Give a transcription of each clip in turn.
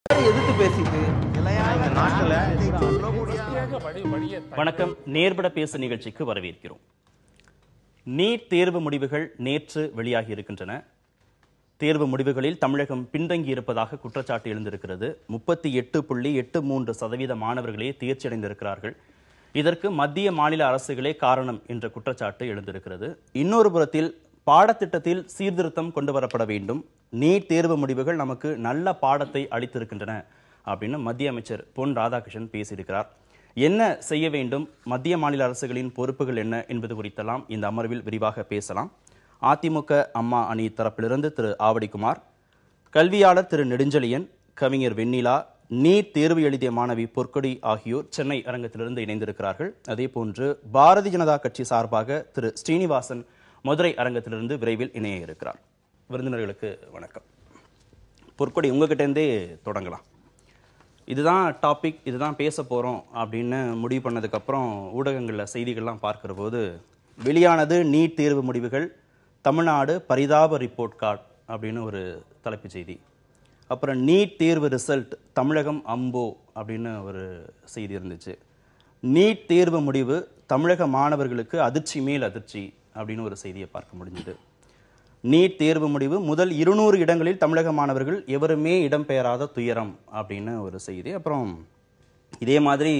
எதிர்த்து பேசிட்டு வணக்கம். நேர்பட பேசு நிகழ்ச்சிக்கு வரவேற்கிறோம். நீட் தேர்வு முடிவுகள் நேற்று வெளியாகி இருக்கின்றன. தேர்வு முடிவுகளில் தமிழகம் பின்தங்கி இருப்பதாக குற்றச்சாட்டு எழுந்திருக்கிறது. 38.83% மாணவர்களே தேர்ச்சி அடைந்திருக்கிறார்கள். இதற்கு மத்திய மாநில அரசுகளே காரணம் என்ற குற்றச்சாட்டு எழுந்திருக்கிறது. இன்னொரு புறத்தில் பாடத்திட்டத்தில் சீர்திருத்தம் கொண்டு வரப்பட வேண்டும், நீட் தேர்வு முடிவுகள் நமக்கு நல்ல பாடத்தை அளித்திருக்கின்றன அப்படின்னு மத்திய அமைச்சர் பொன் ராதாகிருஷ்ணன் பேசியிருக்கிறார். என்ன செய்ய வேண்டும், மத்திய மாநில அரசுகளின் பொறுப்புகள் என்ன என்பது குறித்தெல்லாம் இந்த அமர்வில் விரிவாக பேசலாம். அதிமுக அம்மா அணி தரப்பிலிருந்து திரு ஆவடிக்குமார், கல்வியாளர் திரு நெடுஞ்செழியன், கவிஞர் வெண்ணிலா, நீட் தேர்வு எழுதிய மாணவி பொற்கொடி ஆகியோர் சென்னை அரங்கத்திலிருந்து இணைந்திருக்கிறார்கள். அதே போன்று பாரதிய ஜனதா கட்சி சார்பாக திரு ஸ்ரீனிவாசன் மதுரை அரங்கத்திலிருந்து விரைவில் இணைய இருக்கிறார். விருந்தினர்களுக்கு வணக்கம். பொற்கொடி, உங்ககிட்ட இருந்தே தொடங்கலாம். இதுதான் டாபிக், இதுதான் பேச போகிறோம் அப்படின்னு முடிவு பண்ணதுக்கப்புறம் ஊடகங்களில் செய்திகள்லாம் பார்க்குற போது வெளியானது நீட் தேர்வு முடிவுகள், தமிழ்நாடு பரிதாப ரிப்போர்ட் கார்டு அப்படின்னு ஒரு தலைப்புச் செய்தி. அப்புறம் நீட் தேர்வு ரிசல்ட், தமிழகம் அம்போ அப்படின்னு ஒரு செய்தி இருந்துச்சு. நீட் தேர்வு முடிவு, தமிழக மாணவர்களுக்கு அதிர்ச்சி மேல் அதிர்ச்சி அப்படின்னு ஒரு செய்தியை பார்க்க முடிஞ்சது. நீட் தேர்வு முடிவு, முதல் 200 இடங்களில் தமிழக மாணவர்கள் எவருமே இடம்பெயராத துயரம் அப்படின்னு ஒரு செய்தி. அப்புறம் இதே மாதிரி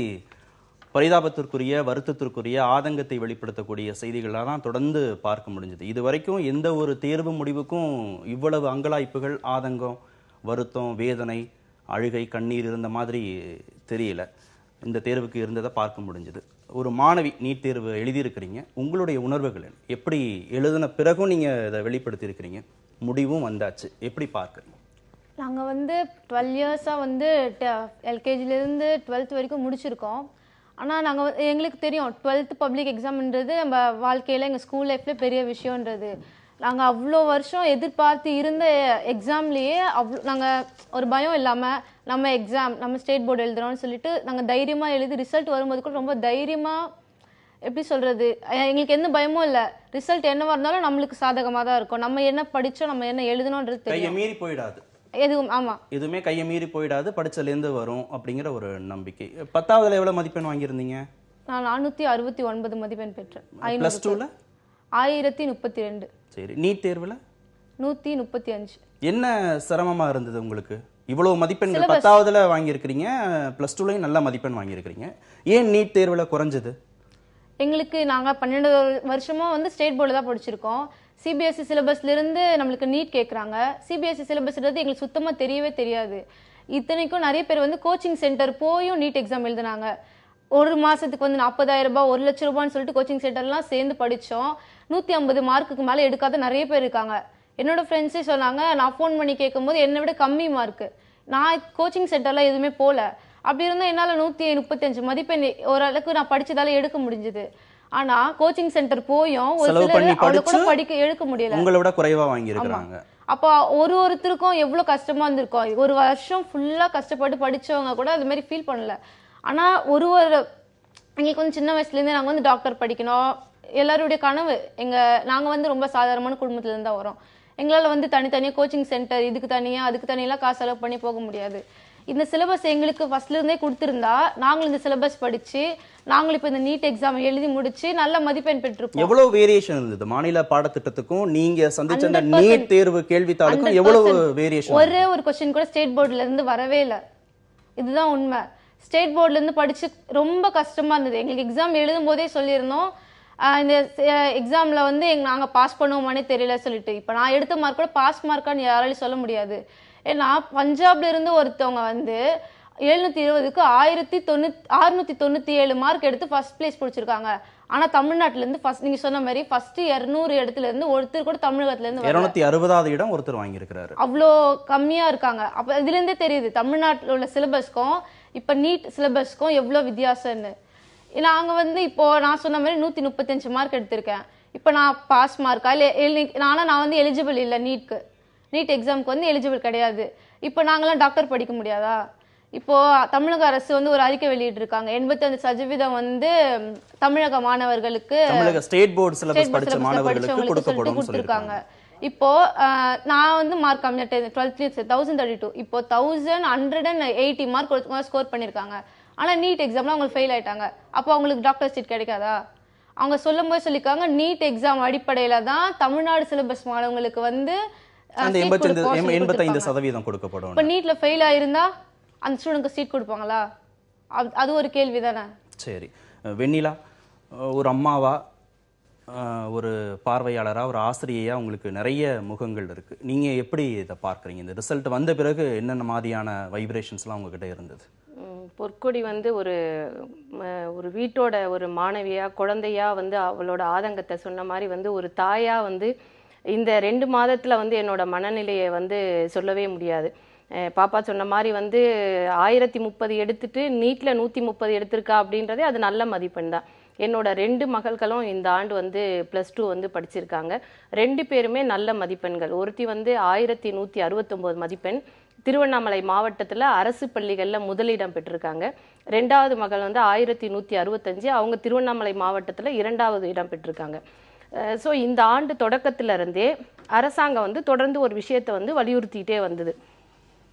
பரிதாபத்திற்குரிய, வருத்தத்திற்குரிய, ஆதங்கத்தை வெளிப்படுத்தக்கூடிய செய்திகளாக தான் தொடர்ந்து பார்க்க முடிஞ்சது. இது வரைக்கும் எந்த ஒரு தேர்வு முடிவுக்கும் இவ்வளவு அங்கலாய்ப்புகள், ஆதங்கம், வருத்தம், வேதனை, அழுகை, கண்ணீர் இருந்த மாதிரி தெரியல. இந்த தேர்வுக்கு இருந்ததை பார்க்க முடிஞ்சது. ஒரு மாணவி நீட் தேர்வு எழுதியிருக்கிறீங்க, உங்களுடைய உணர்வுகள் என்ன? எப்படி எழுதின பிறகும் நீங்கள் இதை வெளிப்படுத்தியிருக்கிறீங்க, முடிவும் வந்தாச்சு, எப்படி பார்க்குறீங்க? நாங்கள் வந்து 12 இயர்ஸாக வந்து எல்கேஜிலேருந்து 12th வரைக்கும் முடிச்சிருக்கோம். ஆனால் நாங்கள் எங்களுக்கு தெரியும் 12th பப்ளிக் எக்ஸாம்ன்றது நம்ம வாழ்க்கையில், எங்கள் ஸ்கூல் லைஃப்பில் பெரிய விஷயன்றது. நாங்கள் அவ்வளோ வருஷம் எதிர்பார்த்து இருந்த எக்ஸாம்லேயே நாங்கள் ஒரு பயம் இல்லாமல் நம்ம எக்ஸாம், நம்ம ஸ்டேட் போர்டு எழுதுறோம்னு சொல்லிட்டு நாங்கள் தைரியமாக எழுதி ரிசல்ட் வரும்போது கூட ரொம்ப தைரியமாக, எப்படி சொல்கிறது, எங்களுக்கு எந்த பயமும் இல்லை. ரிசல்ட் என்னவா இருந்தாலும் நம்மளுக்கு சாதகமாக தான் இருக்கும். நம்ம என்ன படித்தோம், நம்ம என்ன எழுதணுன்றது தெரியும். மீறி போயிடாது எதுவும். ஆமாம், எதுவுமே கையை மீறி போயிடாது, படிச்சலேருந்து வரும் அப்படிங்கிற ஒரு நம்பிக்கை. 10ஆவதுல எவ்வளோ மதிப்பெண் வாங்கியிருந்தீங்க? நான் 469 மதிப்பெண் பெற்றேன். ப்ளஸ் 2ல 1032. சரி, நீட் தேர்வில் 135. என்ன சிரமமா இருந்தது உங்களுக்கு? இவ்வளவு மதிப்பெண்கள் 10ஆவதுல வாங்கியிருக்கிறீங்க, ப்ளஸ் 2லயும் நல்ல மதிப்பெண் வாங்கியிருக்கிறீங்க, ஏன் நீட் தேர்வில் குறைஞ்சது? எங்களுக்கு நாங்கள் 12 வருஷமாக வந்து ஸ்டேட் போர்டில் தான் படிச்சிருக்கோம். சிபிஎஸ்சி சிலபஸ்லேருந்து நம்மளுக்கு நீட் கேட்குறாங்க. சிபிஎஸ்சி சிலபஸ்ன்றது எங்களுக்கு சுத்தமாக தெரியவே தெரியாது. இத்தனைக்கும் நிறைய பேர் வந்து கோச்சிங் சென்டர் போயும் நீட் எக்ஸாம் எழுதுனாங்க. ஒரு மாதத்துக்கு வந்து 40,000 ரூபாய், 1 லட்ச ரூபான்னு சொல்லிட்டு கோச்சிங் சென்டர்லாம் சேர்ந்து படித்தோம். 150 மார்க்குக்கு மேலே எடுக்காத நிறைய பேர் இருக்காங்க. என்னோட ஃப்ரெண்ட்ஸே சொன்னாங்க, நான் ஃபோன் பண்ணி கேட்கும்போது என்னை விட கம்மி மார்க்கு. நான் கோச்சிங் சென்டர்லாம் எதுவுமே போகல. அப்படி இருந்தால் என்னால் 135 மதிப்பெண் ஓரளவுக்கு நான் படித்ததால எடுக்க முடிஞ்சுது. ஆனால் கோச்சிங் சென்டர் போயும் ஒரு சிலர் அவ்வளோ கூட எடுக்க முடியல, உங்களை விட குறைவா வாங்கியிருக்கிறாங்க. அப்போ ஒருத்தருக்கும் எவ்வளோ கஷ்டமா இருந்திருக்கும். ஒரு வருஷம் ஃபுல்லாக கஷ்டப்பட்டு படித்தவங்க கூட அது மாதிரி ஃபீல் பண்ணல. ஆனால் எங்களுக்கு வந்து சின்ன வயசுலேருந்தே நாங்கள் வந்து டாக்டர் படிக்கணும், எல்லாருடைய கனவு. நாங்கள் வந்து ரொம்ப சாதாரணமான குடும்பத்துலேருந்து தான் வரோம். எங்களால் வந்து தனித்தனியாக கோச்சிங் சென்டர், இதுக்கு தனியாக அதுக்கு தனியெல்லாம் காசு செலவு பண்ணி போக முடியாது. இந்த சிலபஸ் எங்களுக்கு ஃபர்ஸ்ட்லேருந்தே கொடுத்துருந்தா நாங்களும் இந்த சிலபஸ் படித்து நாங்களும் இப்போ இந்த நீட் எக்ஸாம் எழுதி முடிச்சு நல்ல மதிப்பெண் பெற்றிருப்போம். எவ்வளவு வேரியேஷன் இருந்தது மாநில பாடத்திட்டத்துக்கும் நீங்க சந்திச்ச நீட் தேர்வு கேள்வித்தாளுக்கும்? எவ்வளவு வேரியேஷன்? ஒரே ஒரு கொஸ்டின் கூட ஸ்டேட் போர்டுல இருந்து வரவே இல்லை. இதுதான் உண்மை. ஸ்டேட் போர்டுல இருந்து படிச்சு ரொம்ப கஷ்டமா இருந்தது. எங்களுக்கு எக்ஸாம் எழுதும் போதே சொல்லியிருந்தோம், இந்த எக்ஸாமில் வந்து நாங்கள் பாஸ் பண்ணுவோமானே தெரியல சொல்லிட்டு. இப்போ நான் எடுத்த மார்க் கூட பாஸ் மார்க்கான்னு யாராலையும் சொல்ல முடியாது. ஏன்னா பஞ்சாப்ல இருந்து ஒருத்தவங்க வந்து 720க்கு 1697 மார்க் எடுத்து ஃபர்ஸ்ட் பிளேஸ் பிடிச்சிருக்காங்க. ஆனால் தமிழ்நாட்டிலேருந்து ஃபர்ஸ்ட், நீங்கள் சொன்ன மாதிரி ஃபர்ஸ்ட் 200 இடத்துல இருந்து ஒருத்தர் கூட தமிழகத்துலேருந்து 260வது இடம் ஒருத்தர் வாங்கியிருக்கிறாரு. அவ்வளோ கம்மியாக இருக்காங்க. அப்போ இதுலேருந்தே தெரியுது தமிழ்நாட்டில் உள்ள சிலபஸ்க்கும் இப்போ நீட் சிலபஸ்க்கும் எவ்வளோ வித்தியாசம்னு. நாங்கள் வந்து இப்போ நான் சொன்ன மாதிரி 135 மார்க் எடுத்திருக்கேன். இப்போ நான் பாஸ் மார்க்கா இல்லை? நான் வந்து எலிஜிபிள் இல்லை நீட்க்கு, நீட் எக்ஸாமுக்கு வந்து எலிஜிபிள் கிடையாது. இப்போ நாங்களாம் டாக்டர் படிக்க முடியாதா? இப்போ தமிழக அரசு வந்து ஒரு அறிக்கை வெளியிட்டு இருக்காங்க, 85% வந்து தமிழக மாணவர்களுக்கு, தமிழக ஸ்டேட் போர்டு சிலபஸ் படிச்ச மாணவர்களுக்கு கொடுக்கப்படும் கொடுத்திருக்காங்க. இப்போ நான் வந்து மார்க் கம்மியா 12th 1032, இப்போ 1180 மார்க் ஸ்கோர் பண்ணிருக்காங்க. ஆனா நீட் எக்ஸாம்ல அவங்க ஃபெயில் ஆயிட்டாங்க. அப்போ அவங்களுக்கு டாக்டர் சீட் கிடைக்காதா? அவங்க சொல்லும்போது சொல்லிருக்காங்க நீட் எக்ஸாம் அடிப்படையில தான் தமிழ்நாடு சிலபஸ் மாணவங்களுக்கு வந்து அந்த 85% கொடுக்கப்படும். இப்போ நீட்ல ஃபெயில் ஆயிருந்தா அந்த ஸ்டூடெண்ட்க்கு சீட் கொடுப்பாங்களா? அது ஒரு கேள்வி தானே. சரி வெண்ணிலா, ஒரு அம்மாவா, ஒரு பார்வையாளரா, ஒரு ஆசிரியையா உங்களுக்கு நிறைய முகங்கள் இருக்கு. நீங்க எப்படி இதை பார்க்குறீங்க? இந்த ரிசல்ட் வந்த பிறகு என்னென்ன மாதிரியான வைப்ரேஷன்ஸ்லாம் உங்ககிட்ட இருந்தது? பொற்கொடி வந்து ஒரு வீட்டோட ஒரு மாணவியா, குழந்தையா வந்து அவளோட ஆதங்கத்தை சொன்ன மாதிரி வந்து ஒரு தாயா வந்து இந்த 2 மாதத்துல வந்து என்னோட மனநிலையை வந்து சொல்லவே முடியாது. பாப்பா சொன்ன மாதிரி வந்து 1030 எடுத்துட்டு நீட்ல 130 எடுத்திருக்கா அப்படின்றதே அது நல்ல மதிப்பெண் தான். என்னோட 2 மகள்களும் இந்த ஆண்டு வந்து +2 வந்து படிச்சிருக்காங்க. 2 பேருமே நல்ல மதிப்பெண்கள். ஒருத்தி வந்து 1169 மதிப்பெண், திருவண்ணாமலை மாவட்டத்தில் அரசு பள்ளிகளில் முதலிடம் பெற்றிருக்காங்க. 2வது மகள் வந்து 1165, அவங்க திருவண்ணாமலை மாவட்டத்தில் 2வது இடம் பெற்றிருக்காங்க. ஸோ இந்த ஆண்டு தொடக்கத்திலிருந்தே அரசாங்கம் வந்து தொடர்ந்து ஒரு விஷயத்தை வந்து வலியுறுத்திட்டே வந்தது.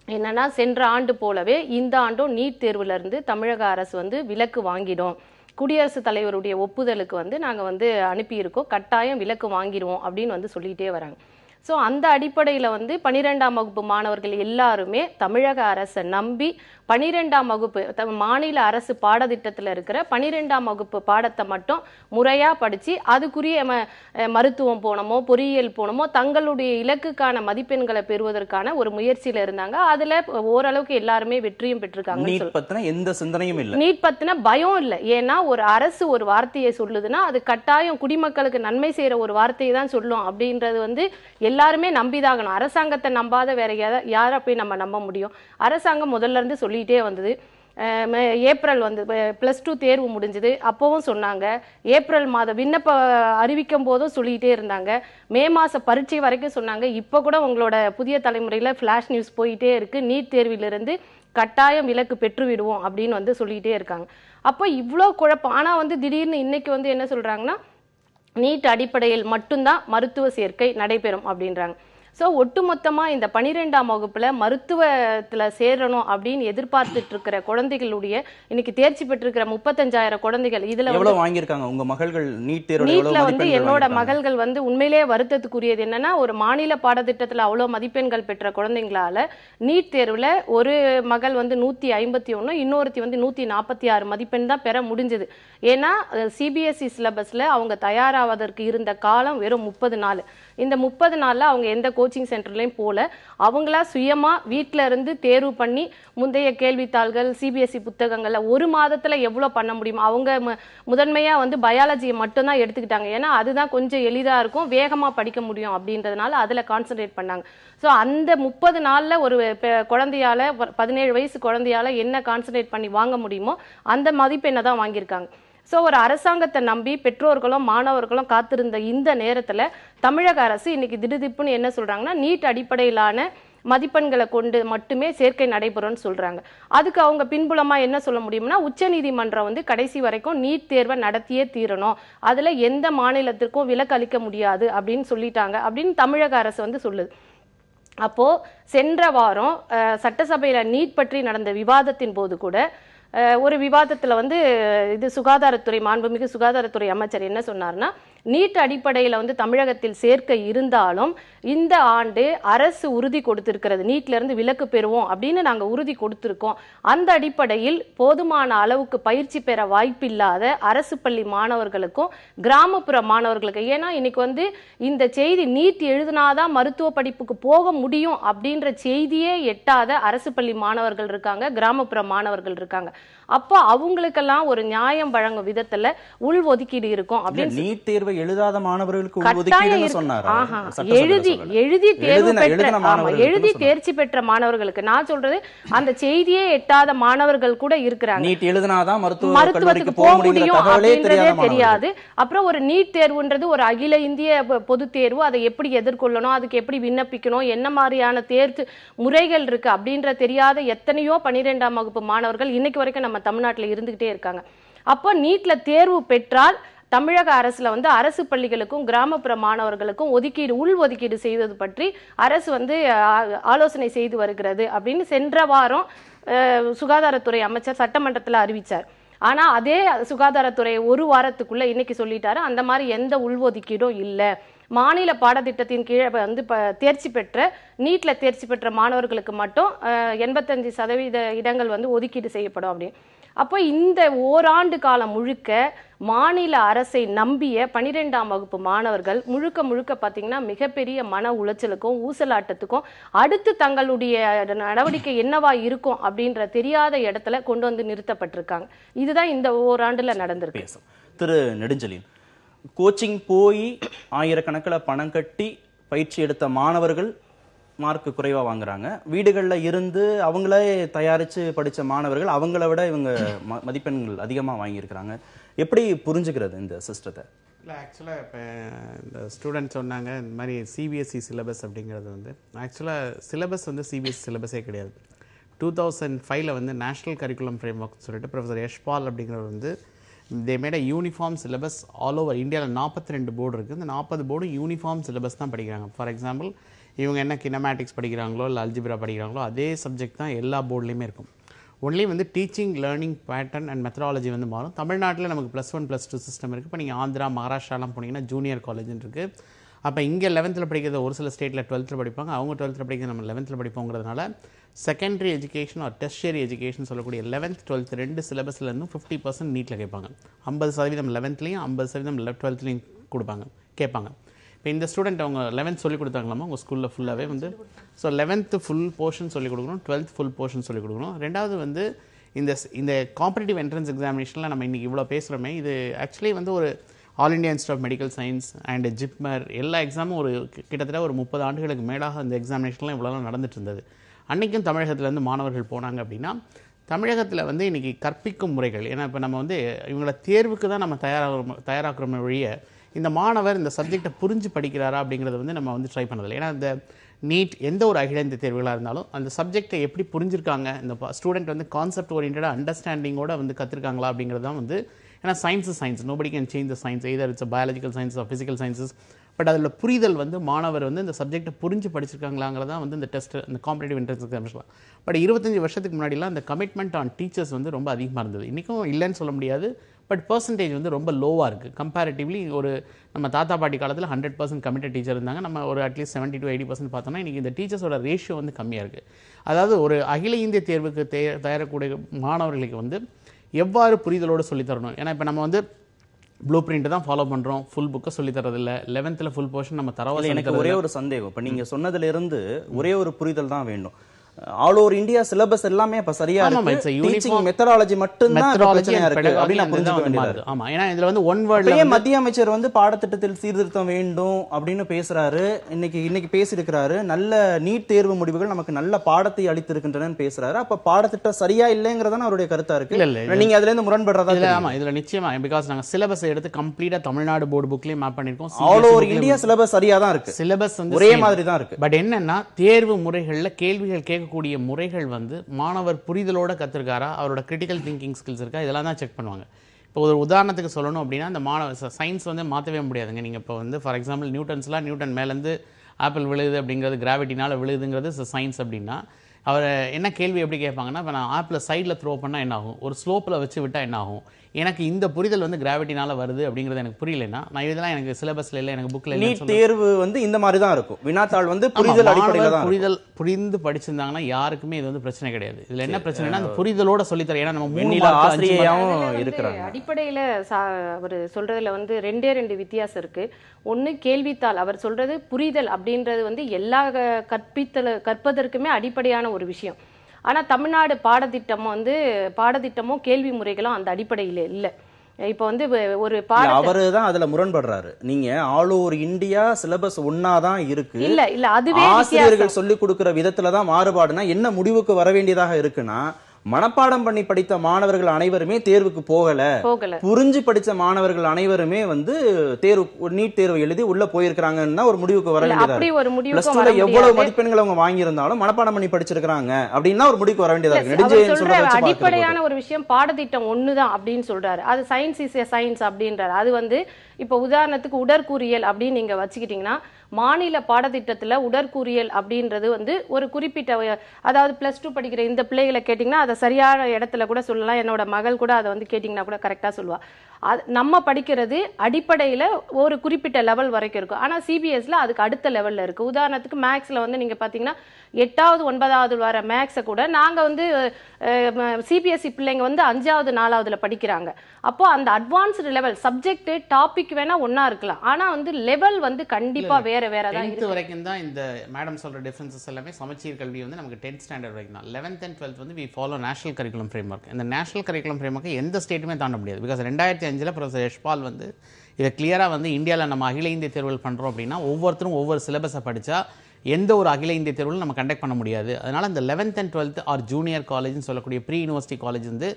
என்னன்னா, சென்ற ஆண்டு போலவே இந்த ஆண்டும் நீட் தேர்வுல இருந்து தமிழக அரசு வந்து விலக்கு வாங்கிடும், குடியரசுத் தலைவருடைய ஒப்புதலுக்கு வந்து நாங்கள் வந்து அனுப்பியிருக்கோம், கட்டாயம் விலக்கு வாங்கிடுவோம் அப்படின்னு வந்து சொல்லிகிட்டே வராங்க. ஸோ அந்த அடிப்படையில் வந்து 12ஆம் வகுப்பு மாணவர்கள் எல்லாருமே தமிழக அரசை நம்பி 12ஆம் வகுப்பு மாநில அரசு பாடத்திட்டத்தில் இருக்கிற 12ஆம் வகுப்பு பாடத்தை மட்டும் முறையாக படித்து அதுக்குரிய மருத்துவம் போனமோ பொறியியல் போனமோ தங்களுடைய இலக்குக்கான மதிப்பெண்களை பெறுவதற்கான ஒரு முயற்சியில் இருந்தாங்க. அதில் ஓரளவுக்கு எல்லாருமே வெற்றியும் பெற்றிருக்காங்க. எந்த சிந்தனையும் இல்லை, நீட் பத்தின பயம் இல்லை. ஏன்னா ஒரு அரசு ஒரு வார்த்தையை சொல்லுதுன்னா அது கட்டாயம் குடிமக்களுக்கு நன்மை செய்யற ஒரு வார்த்தையை தான் சொல்லும் அப்படின்றது வந்து எல்லாருமே நம்பிதாகணும். அரசாங்கத்தை நம்பாத வேற யாரை போய் நம்ம நம்ப முடியும்? அரசாங்கம் முதல்ல இருந்து சொல்லிட்டே வந்தது. ஏப்ரல் வந்து +2 தேர்வு முடிஞ்சது, அப்பவும் சொன்னாங்க. ஏப்ரல் மாதம் விண்ணப்ப அறிவிக்கும் போதும் சொல்லிகிட்டே இருந்தாங்க. மே மாத பரீட்சை வரைக்கும் சொன்னாங்க. இப்போ கூட உங்களோட புதிய தலைமுறையில் ஃப்ளாஷ் நியூஸ் போயிட்டே இருக்கு, நீட் தேர்விலிருந்து கட்டாயம் விலக்கு பெற்றுவிடுவோம் அப்படின்னு வந்து சொல்லிகிட்டே இருக்காங்க. அப்போ இவ்வளோ குழப்பம். ஆனால் வந்து திடீர்னு இன்னைக்கு வந்து என்ன சொல்றாங்கன்னா, நீட் அடிப்படையில் மட்டும்தான் மருத்துவ சேர்க்கை நடைபெறும் அப்படின்றாங்க. ஸோ ஒட்டுமொத்தமாக இந்த 12ஆம் வகுப்பில் மருத்துவத்தில் சேரணும் அப்படின்னு எதிர்பார்த்துட்டு இருக்கிற குழந்தைகளுடைய இன்னைக்கு தேர்ச்சி பெற்றிருக்கிற 35,000 குழந்தைகள் இதில் எவ்வளவு வாங்கியிருக்காங்க உங்க மகள்கள்? நீட்ல வந்து என்னோட மகள்கள் வந்து உண்மையிலேயே வருத்தத்துக்குரியது என்னன்னா, ஒரு மாநில பாடத்திட்டத்தில் அவ்வளோ மதிப்பெண்கள் பெற்ற குழந்தைங்களால நீட் தேர்வில் ஒரு மகள் வந்து 151, இன்னொருத்தி வந்து 146 மதிப்பெண் தான் பெற முடிஞ்சது. ஏன்னா சிபிஎஸ்இ சிலபஸ்ல அவங்க தயாராவதற்கு இருந்த காலம் வெறும் 30 நாள். இந்த 30 நாள்ல அவங்க எந்த கோச்சிங் சென்டர்லையும் போல அவங்களா சுயமா வீட்டில இருந்து தேர்வு பண்ணி முந்தைய கேள்வித்தாள்கள் சிபிஎஸ்இ புத்தகங்கள்ல ஒரு மாதத்துல எவ்வளவு பண்ண முடியும்? அவங்க முதன்மையா வந்து பயாலஜியை மட்டும்தான் எடுத்துக்கிட்டாங்க. ஏன்னா அதுதான் கொஞ்சம் எளிதா இருக்கும், வேகமா படிக்க முடியும் அப்படின்றதுனால அதுல கான்சென்ட்ரேட் பண்ணாங்க. ஸோ அந்த 30 நாள்ல ஒரு குழந்தையால 17 வயசு குழந்தையால என்ன கான்சென்ட்ரேட் பண்ணி வாங்க முடியுமோ அந்த மதிப்பெண்ணை தான் வாங்கியிருக்காங்க. ஸோ ஒரு அரசாங்கத்தை நம்பி பெற்றோர்களும் மாணவர்களும் காத்திருந்த இந்த நேரத்தில் தமிழக அரசு இன்னைக்கு திடுதிப்புன்னு என்ன சொல்றாங்கன்னா, நீட் அடிப்படையிலான மதிப்பெண்களை கொண்டு மட்டுமே சேர்க்கை நடைபெறும்னு சொல்றாங்க. அதுக்கு அவங்க பின்புலமா என்ன சொல்ல முடியும்னா, உச்சநீதிமன்றம் வந்து கடைசி வரைக்கும் நீட் தேர்வை நடத்தியே தீரணும், அதுல எந்த மாநிலத்திற்கும் விலக்கு அளிக்க முடியாது அப்படின்னு சொல்லிட்டாங்க அப்படின்னு தமிழக அரசு வந்து சொல்லுது. அப்போ சென்ற வாரம் சட்டசபையில நீட் பற்றி நடந்த விவாதத்தின் போது கூட ஒரு விவாதத்துல வந்து இது சுகாதாரத்துறை மாண்புமிகு சுகாதாரத்துறை அமைச்சர் என்ன சொன்னார்னா, நீட் அடிப்படையில் வந்து தமிழகத்தில் சேர்க்க இருந்தாலும் இந்த ஆண்டு அரசு உறுதி கொடுத்திருக்கிறது, நீட்ல இருந்து விலக்கு பெறுவோம் அப்படின்னு நாங்க உறுதி கொடுத்திருக்கோம். அந்த அடிப்படையில் போதுமான அளவுக்கு பயிற்சி பெற வாய்ப்பில்லாத அரசு பள்ளி மாணவர்களுக்கும் கிராமப்புற மாணவர்களுக்கு, ஏன்னா இன்னைக்கு வந்து இந்த செய்தி நீட் எழுதினாதான் மருத்துவ படிப்புக்கு போக முடியும் அப்படின்ற செய்தியே எட்டாத அரசு பள்ளி மாணவர்கள் இருக்காங்க, கிராமப்புற மாணவர்கள் இருக்காங்க. அப்போ அவங்களுக்கெல்லாம் ஒரு நியாயம் வழங்கும் விதத்துல உள் ஒதுக்கீடு இருக்கும் அப்படின்னு நீட் தேர்வை எழுதாத மாணவர்களுக்கு எழுதி தேர்ச்சி பெற்ற மாணவர்களுக்கு நான் சொல்றது, அந்த செய்தியே எட்டாத மாணவர்கள் கூட இருக்கிறாங்க. நீட் எழுதினாதான் மருத்துவத்துக்கு போக முடியும் அப்படின்றதே தெரியாது. அப்புறம் ஒரு நீட் தேர்வுன்றது ஒரு அகில இந்திய பொது தேர்வு, அதை எப்படி எதிர்கொள்ளணும், அதுக்கு எப்படி விண்ணப்பிக்கணும், என்ன மாதிரியான தேர்வு முறைகள் இருக்கு அப்படின்ற தெரியாத எத்தனையோ 12ஆம் வகுப்பு மாணவர்கள் இன்னைக்கு வரைக்கும் நம்ம தமிழ்நாட்டில் இருந்துகிட்டே இருக்காங்க. அப்போ நீட்ல தேர்வு பெற்றால் தமிழக அரசுல வந்து அரசு பள்ளிகளுக்கும் கிராமப்புற மாணவர்களுக்கும் உள் ஒதுக்கீடு செய்வது பற்றி அரசு வந்து ஆலோசனை செய்து வருகிறது அப்படின்னு சென்ற வாரம் சுகாதாரத்துறை அமைச்சர் சட்டமன்றத்தில் அறிவிச்சார். ஆனா அதே சுகாதாரத்துறை ஒரு வாரத்துக்குள்ள இன்னைக்கு சொல்லிட்டாரு அந்த மாதிரி எந்த உள்ஒதுக்கீடும் இல்லை. மாநில பாடத்திட்டத்தின் கீழே வந்து தேர்ச்சி பெற்ற நீட்ல தேர்ச்சி பெற்ற மாணவர்களுக்கு மட்டும் 85% இடங்கள் வந்து ஒதுக்கீடு செய்யப்படும் அப்படின்னு. அப்போ இந்த ஓராண்டு காலம் முழுக்க மாநில அரசை நம்பிய 12ஆம் வகுப்பு மாணவர்கள் முழுக்க பார்த்தீங்கன்னா மிகப்பெரிய மன உளைச்சலுக்கும் ஊசலாட்டத்துக்கும் அடுத்து தங்களுடைய நடவடிக்கை என்னவா இருக்கும் அப்படின்ற தெரியாத இடத்துல கொண்டு வந்து நிறுத்தப்பட்டிருக்காங்க. இதுதான் இந்த ஓராண்டுல நடந்திருக்கு. திரு நெடுஞ்செழியன், கோச்சிங் போய் ஆயிரக்கணக்கில் பணம் கட்டி பயிற்சி எடுத்த மாணவர்கள் மார்க் குறைவா வாங்குறாங்க. வீடுகளில் இருந்து அவங்களே தயாரிச்சு படிச்ச மாணவர்கள் அவங்கள விட இவங்க மதிப்பெண்கள் அதிகமா வாங்கியிருக்கிறாங்க. எப்படி புரிஞ்சுக்கிறது இந்த சிஸ்டத்தை? இல்லை, ஆக்சுவலாக இப்போ இந்த ஸ்டூடெண்ட் சொன்னாங்க இந்த மாதிரி சிபிஎஸ்சி சிலபஸ் அப்படிங்கிறது வந்து ஆக்சுவலாக சிலபஸ் வந்து சிபிஎஸ்சி சிலபஸே கிடையாது. 2005 வந்து நேஷனல் கரிக்குலம் ஃப்ரேம் ஒர்க் சொல்லிட்டு ப்ரொஃபஸர் யஷ்பால் அப்படிங்கிறவர் வந்து they made a uniform syllabus all over இந்தியாவில் 42 போர்டு இருக்குது. இந்த 40 போர்டும் யூனிஃபார்ம் சிலபஸ் தான் படிக்கிறாங்க. ஃபார் எக்ஸாம்பிள் இவங்க என்ன கினமேட்டிக்ஸ் படிக்கிறாங்களோ இல்லை அல்ஜிப்ரா படிக்கிறாங்களோ அதே சப்ஜெக்ட் தான் எல்லா போர்ட்லேயுமே இருக்கும். ஒன்லி வந்து teaching learning pattern and methodology வந்து மாறும். தமிழ்நாட்டில் நமக்கு +1 +2 சிஸ்டம் இருக்குது. இப்போ நீங்கள் ஆந்திரா மகாராஷ்டிராலாம் போனீங்கன்னா ஜூனியர் காலேஜ்னு இருக்குது. அப்போ இங்கே 11th படிக்கிறது ஒரு சில ஸ்டேட்டில் 12th படிப்பாங்க, அவங்க 12th படிக்கிறது நம்ம 11th படிப்போங்கிறதுனால செகண்டரி எஜுகேஷன் ஒரு டெர்ஷியரி எஜுகேஷன் சொல்லக்கூடிய 11th 12th ரெண்டு சிலபஸ்லேருந்து 50% நீட்டில் கேட்பாங்க. 50% 11thலையும் 50% 12thலையும் கொடுப்பாங்க கேட்பாங்க. இப்போ இந்த ஸ்டூடெண்ட் அவங்க 11th சொல்லிக் கொடுத்தாங்களாமா உங்கள் ஸ்கூலில் ஃபுல்லாகவே வந்து ஸோ 11th ஃபுல் போர்ஷன் சொல்லிக் கொடுக்கணும், 12th ஃபுல் போர்ஷன் சொல்லிக் கொடுக்கணும். ரெண்டாவது வந்து இந்த காம்படிட்டிவ் என்ட்ரன்ஸ் எக்ஸாமினேஷனில் நம்ம இன்றைக்கி இவ்வளோ பேசுகிறோமே இது ஆக்சுவலி வந்து ஒரு all India institute of medical science and JIPMER எல்லா எக்ஸாமும் ஒரு கிட்டத்தட்ட ஒரு 30 ஆண்டுகளுக்கு மேலாக அந்த எக்ஸாமினேஷன்லாம் இவ்வளோலாம் நடந்துட்டு இருந்தது. அன்றைக்கும் தமிழகத்திலேருந்து மாணவர்கள் போனாங்க அப்படின்னா தமிழகத்தில் வந்து இன்றைக்கி கற்பிக்கும் முறைகள் ஏன்னா இப்போ நம்ம வந்து இவங்கள தேர்வுக்கு தான் நம்ம தயாராகிறோமே ஒழிய இந்த மாணவர் இந்த சப்ஜெக்டை புரிஞ்சு படிக்கிறாரா அப்படிங்கிறத வந்து நம்ம வந்து ட்ரை பண்ணதில்லை. ஏன்னா இந்த நீட் எந்த ஒரு அகில இந்திய தேர்வுகளாக இருந்தாலும் அந்த சப்ஜெக்டை எப்படி புரிஞ்சிருக்காங்க இந்த ஸ்டூடெண்ட் வந்து கான்செப்ட் ஓரியன்டாக அண்டர்ஸ்டாண்டிங்கோட வந்து கற்றுருக்காங்களா அப்படிங்கிறது தான் வந்து ஏன்னா science nobody can change the science either it's biological science hour physical sciences. But அதில் புரிதல் வந்து மாணவர் வந்து இந்த சப்ஜெக்டை புரிஞ்சு படிச்சிருக்காங்களாங்கிறதான் வந்து இந்த டெஸ்ட் இந்த காம்படிட்டிவ் என்ட்ரன்ஸ் எக்ஸாமினேஷன். பட் 25 வருஷத்துக்கு முன்னாடிலாம் இந்த கமிட்மெண்ட் ஆன் டீச்சர்ஸ் வந்து ரொம்ப அதிகமாக இருந்தது. இன்றைக்கும் இல்லைன்னு சொல்ல முடியாது, பட் பர்சன்டேஜ் வந்து ரொம்ப லோவாக இருக்குது கம்பேரிட்டிவ்லி. ஒரு நம்ம தாத்தா பாட்டி காலத்தில் 100% கமிட்டட் டீச்சர் இருந்தாங்க. நம்ம ஒரு அட்லீஸ்ட் 70 to 80% பார்த்தோம்னா இன்றைக்கி இந்த டீச்சர்ஸோட ரேஷியோ வந்து கம்மியாக இருக்குது. அதாவது ஒரு அகில இந்திய தேர்வுக்கு தயாரக்கூடிய மாணவர்களுக்கு வந்து எவ்வாறு புரிதலோடு சொல்லித்தரணும். ஏன்னா இப்போ நம்ம வந்து ப்ளூ பிரிண்ட் தான் ஃபாலோ பண்றோம், ஃபுல் புக்கை சொல்லி தரதில்லை. 11th ஃபுல் போர்ஷன் நம்ம தரவா. எனக்கு ஒரே ஒரு சந்தேகம், இப்போ நீங்க சொன்னதுல இருந்து ஒரே ஒரு புரிதல் தான் வேண்டும். ஆல் ஓவர் இந்தியா சிலபஸ் எல்லாமே இப்ப சரியா இருக்கு, டீச்சிங் மெத்தடாலஜி மட்டும் தான் பிரச்சனையா இருக்கு அப்படி நான் புரிஞ்சுக்க வேண்டியது. ஆமா, ஏன்னா இதுல வந்து ஒன் வேர்ட்ல மத்திய அமைச்சர் வந்து பாடத்திட்டத்தில் சீர்திருத்தம் வேண்டும் அப்படின்னு பேசுறாரு. இன்னைக்கு பேசியிருக்கிறாரு, நல்ல நீட் தேர்வு முடிவுகள் நமக்கு நல்ல பாடத்தை அளித்திருக்கின்றன பேசுறாரு. அப்ப பாடத்திட்டம் சரியா இல்லைங்கிறதான அவருடைய கருத்தா இருக்கு. இல்ல நீங்க அதுல இருந்து முரண்படுறதா? ஆமா, இதுல நிச்சயமா பிகாஸ் நாங்க சிலபஸ் எடுத்து கம்ப்ளீட்டா தமிழ்நாடு போர்டு புக்லயே மேப் பண்ணிருக்கோம். ஆல் ஓவர் இந்தியா சிலபஸ் சரியா தான் இருக்கு, சிலபஸ் வந்து ஒரே மாதிரி தான் இருக்கு. பட் என்னன்னா தேர்வு முறைகள்ல கேள்விகள் கேட்கக்கூடிய முறைகள் வந்து மாணவர் புரிதலோட கத்திருக்காரா, அவரோட கிரிட்டிக்கல் திங்கிங் ஸ்கில்ஸ் இருக்கா, இதெல்லாம் தான் செக் பண்ணுவாங்க. இப்போ ஒரு உதாரணத்துக்கு சொல்லணும் அப்படின்னா இந்த மாணவர் சயின்ஸ் வந்து மாற்றவே முடியாதுங்க. நீங்கள் இப்போ வந்து ஃபார் எக்ஸாம்பிள் நியூட்டன் மேலேருந்து ஆப்பிள் விழுது அப்படிங்கிறது கிராவிட்டினால விழுதுங்கிறது சயின்ஸ் அப்படின்னா அவர் என்ன கேள்வி எப்படி கேட்பாங்கன்னா, இப்போ நான் ஆப்பில் சைடில் த்ரோ பண்ணால் என்ன ஆகும், ஒரு ஸ்லோப்பில் வச்சு விட்டால் என்ன ஆகும், எனக்கு இந்த புரிதல் வந்து கிராவிட்டினால வருது அப்படிங்கிறது எனக்கு புரியலன்னா நான் இதெல்லாம் எனக்கு சிலபஸ்ல இல்லை, எனக்கு புக்ல இல்லை. நீட் தேர்வு வந்து இந்த மாதிரி தான் இருக்கும், வினாத்தாள் வந்து புரிதல் அடிப்படையில் தான். புரிந்து படிச்சிருந்தாங்கன்னா யாருக்குமே இது வந்து பிரச்சனை கிடையாது. இதுல என்ன பிரச்சனைனா அந்த புரிதலோட சொல்லித்தர. ஏன்னா நம்ம மூணு ஆசிரியையாவும் இருக்கிறாங்க. அடிப்படையில அவர் சொல்றதுல வந்து ரெண்டு வித்தியாசம் இருக்கு. ஒன்னு கேள்வித்தாள், அவர் சொல்றது புரிதல் அப்படின்றது வந்து எல்லா கற்பதற்குமே அடிப்படையான ஒரு விஷயம். ஆனா தமிழ்நாடு பாடத்திட்டமும் கேள்வி முறைகளும் அந்த அடிப்படையில இல்ல. இப்ப வந்து ஒரு அவருதான் அதுல முரண்படுறாரு. நீங்க ஆல் ஓவர் இந்தியா சிலபஸ் ஒன்னாதான் இருக்கு, இல்ல அதுவே ஆசிரியர்கள் சொல்லிக் கொடுக்கிற விதத்துலதான் மாறுபாடுனா என்ன முடிவுக்கு வர வேண்டியதாக இருக்குன்னா, மனப்பாடம் பண்ணி படித்த மாணவர்கள் அனைவருமே தேர்வுக்கு போகல, புரிஞ்சு படிச்ச மாணவர்கள் அனைவருமே வந்து நீட் தேர்வு எழுதி உள்ள போயிருக்காங்கன்னா ஒரு முடிவுக்கு வர வேண்டியதா. எவ்வளவு மதிப்பெண்கள் அவங்க வாங்கியிருந்தாலும் மனப்பாடம் பண்ணி படிச்சிருக்காங்க அப்படின்னா ஒரு முடிவுக்கு வர வேண்டியதா இருக்கு. அடிப்படையான ஒரு விஷயம் பாடத்திட்டம் ஒண்ணுதான் அப்படின்னு சொல்றாரு. அது சயின்ஸ் இஸ் எ சயின்ஸ் அப்படின்றாரு. அது வந்து இப்ப உதாரணத்துக்கு உடற்கூறியல் அப்படின்னு நீங்க வச்சுக்கிட்டீங்கன்னா, மாநில பாடத்திட்டத்துல உடற்கூறியல் அப்படின்றது வந்து ஒரு குறிப்பிட்ட, அதாவது +2 படிக்கிற இந்த பிள்ளைகளை கேட்டீங்கன்னா அதை சரியான இடத்துல கூட சொல்லலாம். என்னோட மகள் கூட அதை வந்து கேட்டீங்கன்னா கூட கரெக்டா சொல்லுவா. நம்ம படிக்கிறது அடிப்படையில ஒரு குறிப்பிட்ட லெவல் வரைக்கும் இருக்கும். ஆனா சிபிஎஸ்ல அதுக்கு அடுத்த லெவல்ல இருக்கு. உதாரணத்துக்கு மேக்ஸ்ல வந்து நீங்க பாத்தீங்கன்னா 8வது 9வது வர மேக்ஸை கூட நாங்க வந்து சிபிஎஸ்சி பிள்ளைங்க வந்து 5வது 4வதுல படிக்கிறாங்க. அப்போ அந்த அட்வான்ஸ்டு லெவல் சப்ஜெக்ட் டாபிக் வேணா ஒன்னா இருக்கலாம், ஆனா வந்து லெவல் வந்து கண்டிப்பா வேற வேற தான் இருக்கு. 10th வரைக்கும் தான் இந்த மேடம் சொல்ற டிஃபரன்சஸ் எல்லாமே சமச்சீர் கல்வி வந்து நமக்கு 10th ஸ்டாண்டர்ட் வரைக்கும் தான். 11th and 12th வந்து we follow national curriculum framework. இந்த நேஷனல் கரிக்குலம் ஃப்ரேம்வொர்க்கை எந்த ஸ்டேட்டுமே தாண்ட முடியாது. பிகாஸ் 2005 ப்ரொஃபசர் யஷ்பால் வந்து இதை கிளியரா வந்து இந்தியாவில் நம்ம அகில இந்திய தேர்வுகள் பண்றோம் அப்படின்னா ஒவ்வொருத்தரும் ஒவ்வொரு சிலபஸை படிச்சா எந்த ஒரு அகில இந்திய தேர்வுகளும் நம்ம கண்டக்ட் பண்ண முடியாது. அதனால இந்த 11th and 12th R junior காலேஜ்னு சொல்லக்கூடிய ப்ரீ யூனிவர்சிட்டி காலேஜ் வந்து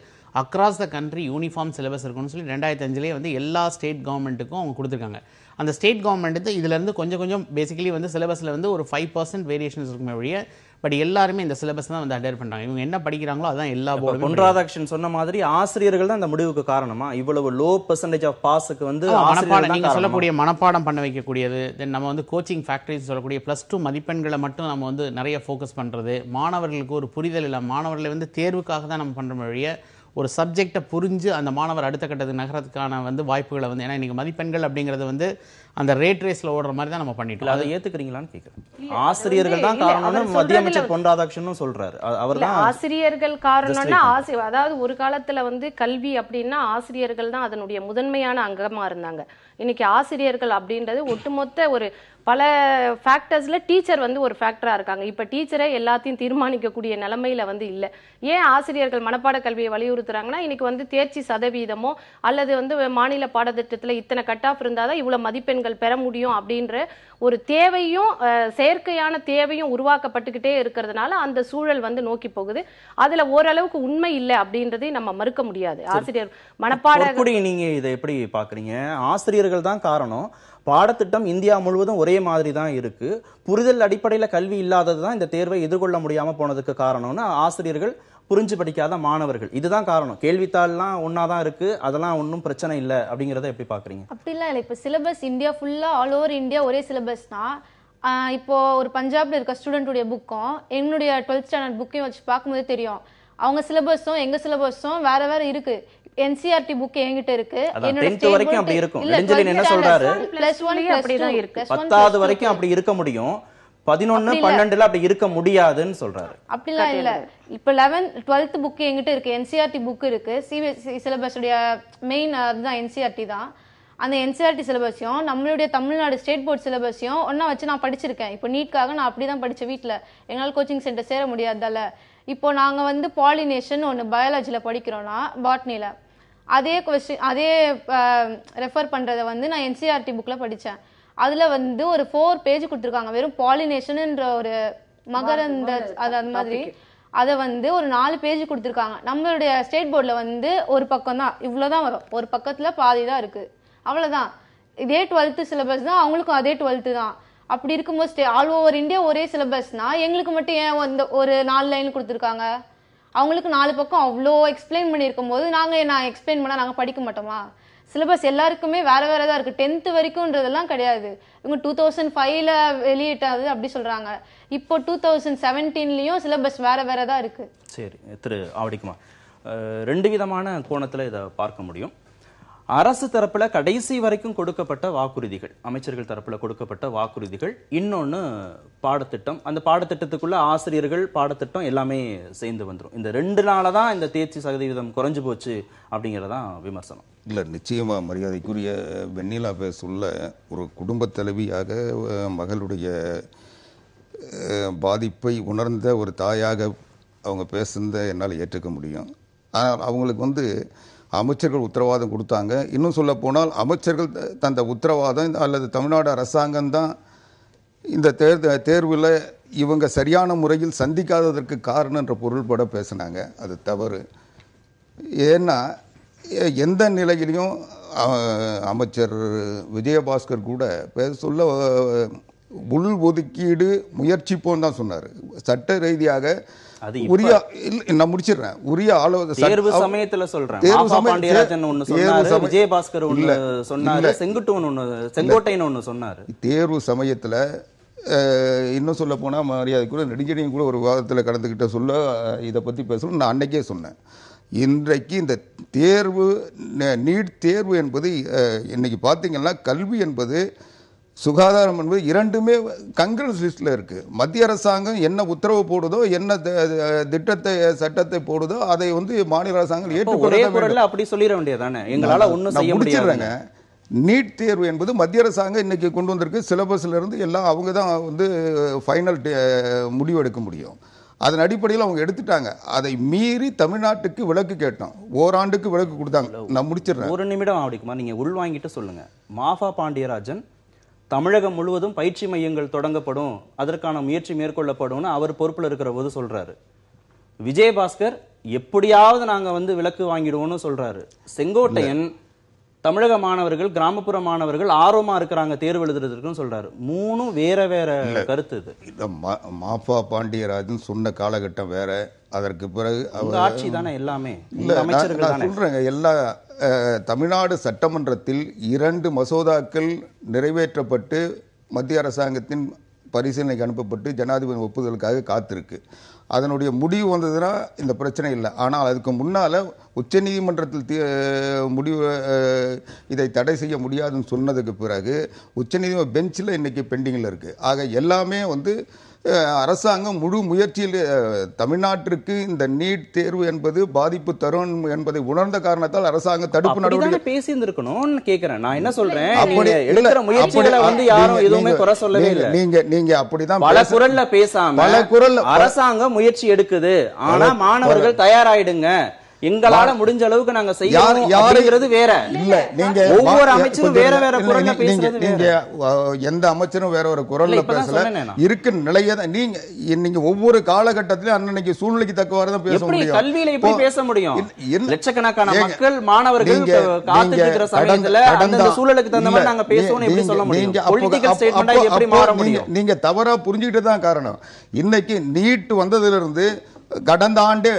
across the country uniform syllabus இருக்குன்னு சொல்லி 2005 வந்து எல்லா ஸ்டேட் கவர்மெண்ட்டுக்கும் அவங்க கொடுத்துருக்காங்க. அந்த ஸ்டேட் கவர்மெண்ட் இதுல இருந்து கொஞ்சம் கொஞ்சம் பேசிக்கலி வந்து சிலபஸ்ல வந்து ஒரு 5% வேரியேஷன்ஸ் இருக்குமே வழிய, பட் எல்லாருமே இந்த சிலபஸ் தான் வந்து அடர் பண்றாங்க. இவங்க என்ன படிக்கிறாங்களோ அதான் எல்லா போர்டும். பொன் ராதாகிருஷ்ணன் சொன்ன மாதிரி ஆசிரியர்கள் தான் இந்த முடிவுக்கு காரணமா? இவ்வளவு லோ பெர்சன்டேஜ் ஆஃப் பாஸ்க்கு வந்து மனப்பாடம், நீங்க சொல்லக்கூடிய மனப்பாடம் பண்ண வைக்கக்கூடியது, தென் நம்ம வந்து கோச்சிங் ஃபேக்டரிஸ் சொல்லக்கூடிய +2 மதிப்பெண்களை மட்டும் நம்ம வந்து நிறைய ஃபோக்கஸ் பண்றது, மாணவர்களுக்கு ஒரு புரிதல் இல்லை, மாணவர்களை வந்து தேர்வுக்காக தான் நம்ம பண்ற வழிய ஒரு சப்ஜெக்டை புரிஞ்சு அந்த மாணவர் அடுத்த கட்டத்துக்கு நகரத்துக்கான வந்து வாய்ப்புகளை வந்து, ஏன்னா இன்னைக்கு மதிப்பெண்கள் அப்படிங்கிறது வந்து அந்த ரேட் ரேஸ்ல ஓடுற மாதிரி தான் நம்ம பண்ணிட்டோம். அதை ஏத்துக்கிறீங்களான்னு கேட்கிறேன். ஆசிரியர்கள் தான் காரணம்னு மத்திய அமைச்சர் பொன் ராதாகிருஷ்ணன் சொல்றாரு. அவர்தான் ஆசிரியர்கள் காரணம்னா, அதாவது ஒரு காலத்துல வந்து கல்வி அப்படின்னா ஆசிரியர்கள் தான் அதனுடைய முதன்மையான அங்கமா இருந்தாங்க. இன்னைக்கு ஆசிரியர்கள் அப்படின்றது ஒட்டுமொத்த ஒரு பல ஃபேக்டர்ஸ்ல டீச்சர் வந்து ஒரு ஃபேக்டரா இருக்காங்க. இப்ப டீச்சரே எல்லாத்தையும் தீர்மானிக்கக்கூடிய நிலைமையில வந்து இல்ல. ஏன் ஆசிரியர்கள் மனப்பாட கல்வியை வலியுறுத்துறாங்கன்னா, இன்னைக்கு வந்து தேர்ச்சி சதவீதமோ அல்லது வந்து மாநில பாடத்திட்டத்துல இத்தனை கட் ஆஃப் இருந்தாதான் இவ்வளவு மதிப்பெண்கள் பெற முடியும் அப்படின்ற ஒரு தேவையும் செயற்கையான தேவையும் உருவாக்கப்பட்டுக்கிட்டே இருக்கிறதுனால அந்த சூழல் வந்து நோக்கி போகுது. அதுல ஓரளவுக்கு உண்மை இல்லை அப்படின்றதை நம்ம மறுக்க முடியாது. ஆசிரியர் மனப்பாட நீங்க இதை எப்படி பாக்குறீங்க? ஆசிரியர்கள் தான் காரணம். பாடத்திட்டம் இந்தியா முழுவதும் ஒரே மாதிரி தான் இருக்கு. புரிதல் அடிப்படையில கல்வி இல்லாதது தான் இந்த தேர்வை எதிர்கொள்ள முடியாம போனதுக்கு காரணம்னு ஆசிரியர்கள், புரிஞ்சு படிக்காத மாணவர்கள், இதுதான் காரணம். கேள்வித்தாள்லாம் ஒன்னாதான் இருக்கு, அதெல்லாம் ஒன்றும் பிரச்சனை இல்லை அப்படிங்கறத எப்படி பாக்குறீங்க? அப்படிலாம் இல்லை. இப்போ சிலபஸ் இந்தியா ஃபுல்லா ஆல் ஓவர் இந்தியா ஒரே சிலபஸ் தான். இப்போ ஒரு பஞ்சாப்ல இருக்க ஸ்டூடெண்ட்டுடைய புக்கும் என்னுடைய 12th ஸ்டாண்டர்ட் புக்கையும் வச்சு பார்க்கும்போது தெரியும், அவங்க சிலபஸும் எங்க சிலபஸும் வேற வேற இருக்கு. NCERT புக் என்கிட்ட இருக்கு. என்னோட 10th வரைக்கும் அப்படி இருக்கும். நெடுஞ்செழியன் என்ன சொல்றாரு, +1 அப்படிதான் இருக்கு. 10வது வரைக்கும் அப்படி இருக்க முடியும், 11 12ல அப்படி இருக்க முடியாதுன்னு சொல்றாரு. அப்படிலாம் இல்ல. இப்ப 11th 12th புக் என்கிட்ட இருக்கு. NCERT புக் இருக்கு. CBSE சிலபஸ் உடைய மெயின் அதுதான் NCERT தான். அந்த NCERT சிலபஸையும் நம்மளுடைய தமிழ்நாடு ஸ்டேட் போர்ட் சிலபஸையும் ஒன்னா வச்சு நான் படிச்சிருக்கேன். இப்போ நீட்காக நான் அப்படிதான் படிச்சேன் வீட்டுல. எங்களால் கோச்சிங் சென்டர் சேர முடியாதால. இப்போ நாங்க வந்து பாலினேஷன் ஒன்று பயாலஜில படிக்கிறோம்னா பாட்னில அதே கொஸ்டின் அதே ரெஃபர் பண்றதை வந்து நான் NCERT புக்ல படிச்சேன். அதுல வந்து ஒரு 4 பேஜ் கொடுத்துருக்காங்க. வெறும் பாலினேஷன்ன்ற ஒரு மகரந்த அது மாதிரி அதை வந்து ஒரு 4 பேஜ் கொடுத்துருக்காங்க. நம்மளுடைய ஸ்டேட் போர்ட்ல வந்து ஒரு பக்கம் தான், இவ்வளவுதான் வரும். ஒரு பக்கத்துல பாதி தான் இருக்கு, அவ்வளவுதான். இதே 12th சிலபஸ் தான், அவங்களுக்கும் அதே 12th தான். அப்படி இருக்கும்போது ஆல் ஓவர் இந்தியா ஒரே சிலபஸ்னா எங்களுக்கு மட்டும் ஏன் வந்து ஒரு 4 லைன் கொடுத்துருக்காங்க? அவங்களுக்கு 4 பக்கம் அவ்வளோ எக்ஸ்பிளைன் பண்ணியிருக்கும் போது நான் எக்ஸ்பிளைன் பண்ணா நாங்கள் படிக்க மாட்டோமா? சிலபஸ் எல்லாருக்குமே வேற வேற தான் இருக்கு. 10th வரைக்கும்ன்றதெல்லாம் கிடையாது. இவங்க 2005ல வெளியிட்டது அப்படி சொல்றாங்க. இப்போ 2017லயும் சிலபஸ் வேற வேற தான் இருக்கு. சரி திரு ஆவடிக்குமார், 2 விதமான கோணத்துல இதை பார்க்க முடியும். அரசு தரப்புல கடைசி வரைக்கும் கொடுக்கப்பட்ட வாக்குறுதிகள், அமைச்சர்கள் தரப்புல கொடுக்கப்பட்ட வாக்குறுதிகள், இன்னொன்னு பாடத்திட்டம். அந்த பாடத்திட்டத்துக்குள்ள ஆசிரியர்கள், பாடத்திட்டம் எல்லாமே சேர்ந்து வந்துடும். இந்த 2 நாள தான் இந்த தேர்ச்சி சதவீதம் குறைஞ்சு போச்சு அப்படிங்கறதான் விமர்சனம். இல்லை, நிச்சயமா மரியாதைக்குரிய வெண்ணிலா பேசுள்ள ஒரு குடும்ப தலைவியாக, மகளுடைய பாதிப்பை உணர்ந்த ஒரு தாயாக அவங்க பேசுனதை என்னால் ஏற்றுக்க முடியும். ஆனால் அவங்களுக்கு வந்து அமைச்சர்கள் உத்தரவாதம் கொடுத்தாங்க. இன்னும் சொல்ல போனால் அமைச்சர்கள் தந்த உத்தரவாதம் அல்லது தமிழ்நாடு அரசாங்கம் தான் இந்த தேர்வில் இவங்க சரியான முறையில் சந்திக்காததற்கு காரணம் என்ற பொருள்பட பேசினாங்க. அது தவறு. ஏன்னா எந்த நிலையிலையும் அமைச்சர் விஜயபாஸ்கர் கூட சொல்ல உள் ஒதுக்கீடு முயற்சிப்போம் தான் சொன்னார். சட்ட ரீதியாக உரிய நான் முடிச்சிடுறேன். உரிய தேர்வு சமயத்துல சொல்றேன். பாண்டியராஜன் ஒன்னு சொன்னாரு, விஜயபாஸ்கர் ஒன்னு சொன்னாரு, செங்கோட்டையன் ஒன்னு சொன்னாரு. தேர்வு சமயத்துல இன்னும் சொல்ல போனா மரியாதை கூட நெடுஞ்செழியன் கூட ஒரு விவாதத்தில் கலந்துக்கிட்ட சொல்ல இதை பத்தி பேசணும். நான் அன்னைக்கே சொன்னேன். இன்றைக்கு இந்த தேர்வு நீட் தேர்வு என்பது இன்னைக்கு பார்த்தீங்கன்னா கல்வி என்பது சுகாதாரம் என்பது இரண்டுமே கங்கிரஸ் லிஸ்ட்ல இருக்கு. மத்திய அரசாங்கம் என்ன உத்தரவு போடுதோ, என்ன திட்டத்தை சட்டத்தை போடுதோ அதை வந்து மாநில அரசாங்கம் ஏற்றுக்கொள்ள அப்படி சொல்லிட வேண்டியதானே. எங்களால ஒன்றும் செய்ய முடியாதுங்க. நீட் தேர்வு என்பது மத்திய அரசாங்கம் இன்னைக்கு கொண்டு வந்திருக்கு. சிலபஸ்ல இருந்து எல்லாம் அவங்க தான் வந்து ஃபைனல் முடிவு எடுக்க முடியும். அதன் அடிப்படையில் அவங்க எடுத்துட்டாங்க. அதை மீறி தமிழ்நாட்டுக்கு விலக்கு கேட்டோம். ஓராண்டுக்கு விலக்கு கொடுத்தாங்க. நான் முடிச்சிடுறேன். ஒரு நிமிடம் ஆடிக்குமா, நீங்க உள்வாங்கிட்டு சொல்லுங்க. மாஃபா பாண்டியராஜன் தமிழகம் முழுவதும் பயிற்சி மையங்கள் தொடங்கப்படும், அதற்கான முயற்சி மேற்கொள்ளப்படும் அவர் பொறுப்புல இருக்கிற போது சொல்றாரு. விஜயபாஸ்கர் எப்படியாவது நாங்க வந்து விலக்கு வாங்கிடுவோம்னு சொல்றாரு. செங்கோட்டையன் தமிழக மாணவர்கள், கிராமப்புற மாணவர்கள் ஆர்வமா இருக்கிறாங்க தேர்வு எழுதுறதுக்குன்னு சொல்றாரு. மூணும் வேற வேற கருத்து. இது மாஃபா பாண்டியராஜன் சொன்ன காலகட்டம் வேற. அதற்கு பிறகு ஆட்சி தானே எல்லாமே. சொல்றேங்க, எல்லா தமிழ்நாடு சட்டமன்றத்தில் 2 மசோதாக்கள் நிறைவேற்றப்பட்டு மத்திய அரசாங்கத்தின் பரிசீலனைக்கு அனுப்பப்பட்டு ஜனாதிபதி ஒப்புதலுக்காக காத்திருக்கு. அதனுடைய முடிவு வந்ததுன்னா இந்த பிரச்சனை இல்லை. ஆனால் அதுக்கு முன்னால உச்சநீதிமன்றத்தில் முடிவு இதை தடை செய்ய முடியாதுன்னு சொன்னதுக்கு பிறகு உச்சநீதிமன்ற பெஞ்சில் இன்னைக்கு பெண்டிங்கில் இருக்கு. ஆக எல்லாமே வந்து அரசாங்கம் முழு முயற்சியில் தமிழ்நாட்டிற்கு இந்த நீட் தேர்வு என்பது பாதிப்பு தரும் என்பதை உணர்ந்த காரணத்தால் அரசாங்கம் தடுப்பு நடவடிக்கை பேசி இருக்கணும் கேக்குறேன். நான் என்ன சொல்றேன், எடுக்கிற முயற்சிகளை வந்து யாரும் எதுவுமே குறை சொல்லவே இல்லை. நீங்க அப்படிதான் பல குரல்ல பேசாம பல குரல்ல அரசாங்கம் முயற்சி எடுக்குது. ஆனா மாணவர்கள் தயாராயிடுங்க, எங்களால முடிஞ்ச அளவுக்கு நாங்க செய்யறது வேற இல்ல. நீங்க ஒவ்வொரு அமைச்சரும் வேற வேற குரல்ல பேசுறது. நீங்க எந்த அமைச்சரும் வேற ஒரு குரல்ல பேசல. இருக்கு நிலையை நீங்க ஒவ்வொரு காலகட்டத்திலும் அன்னைக்கு சூழ்நிலைக்கு தக்கவாறு தான் பேச முடியும். கல்வியில எப்படி பேச முடியும்? லட்சக்கணக்கான மக்கள் மாணவர்கள் காத்துட்டு இருக்கிற சமயத்துல அந்த சூழலுக்கு தகுந்த மாதிரி நாங்க பேசுவோம் எப்படி சொல்ல முடியும்? பொலிட்டிக்கல் ஸ்டேட்மெண்டா எப்படி மாற முடியும்? நீங்க தவறா புரிஞ்சுக்கிட்டு தான் காரணம். இன்னைக்கு நீட் வந்ததுல இருந்து கடந்த ஆண்டு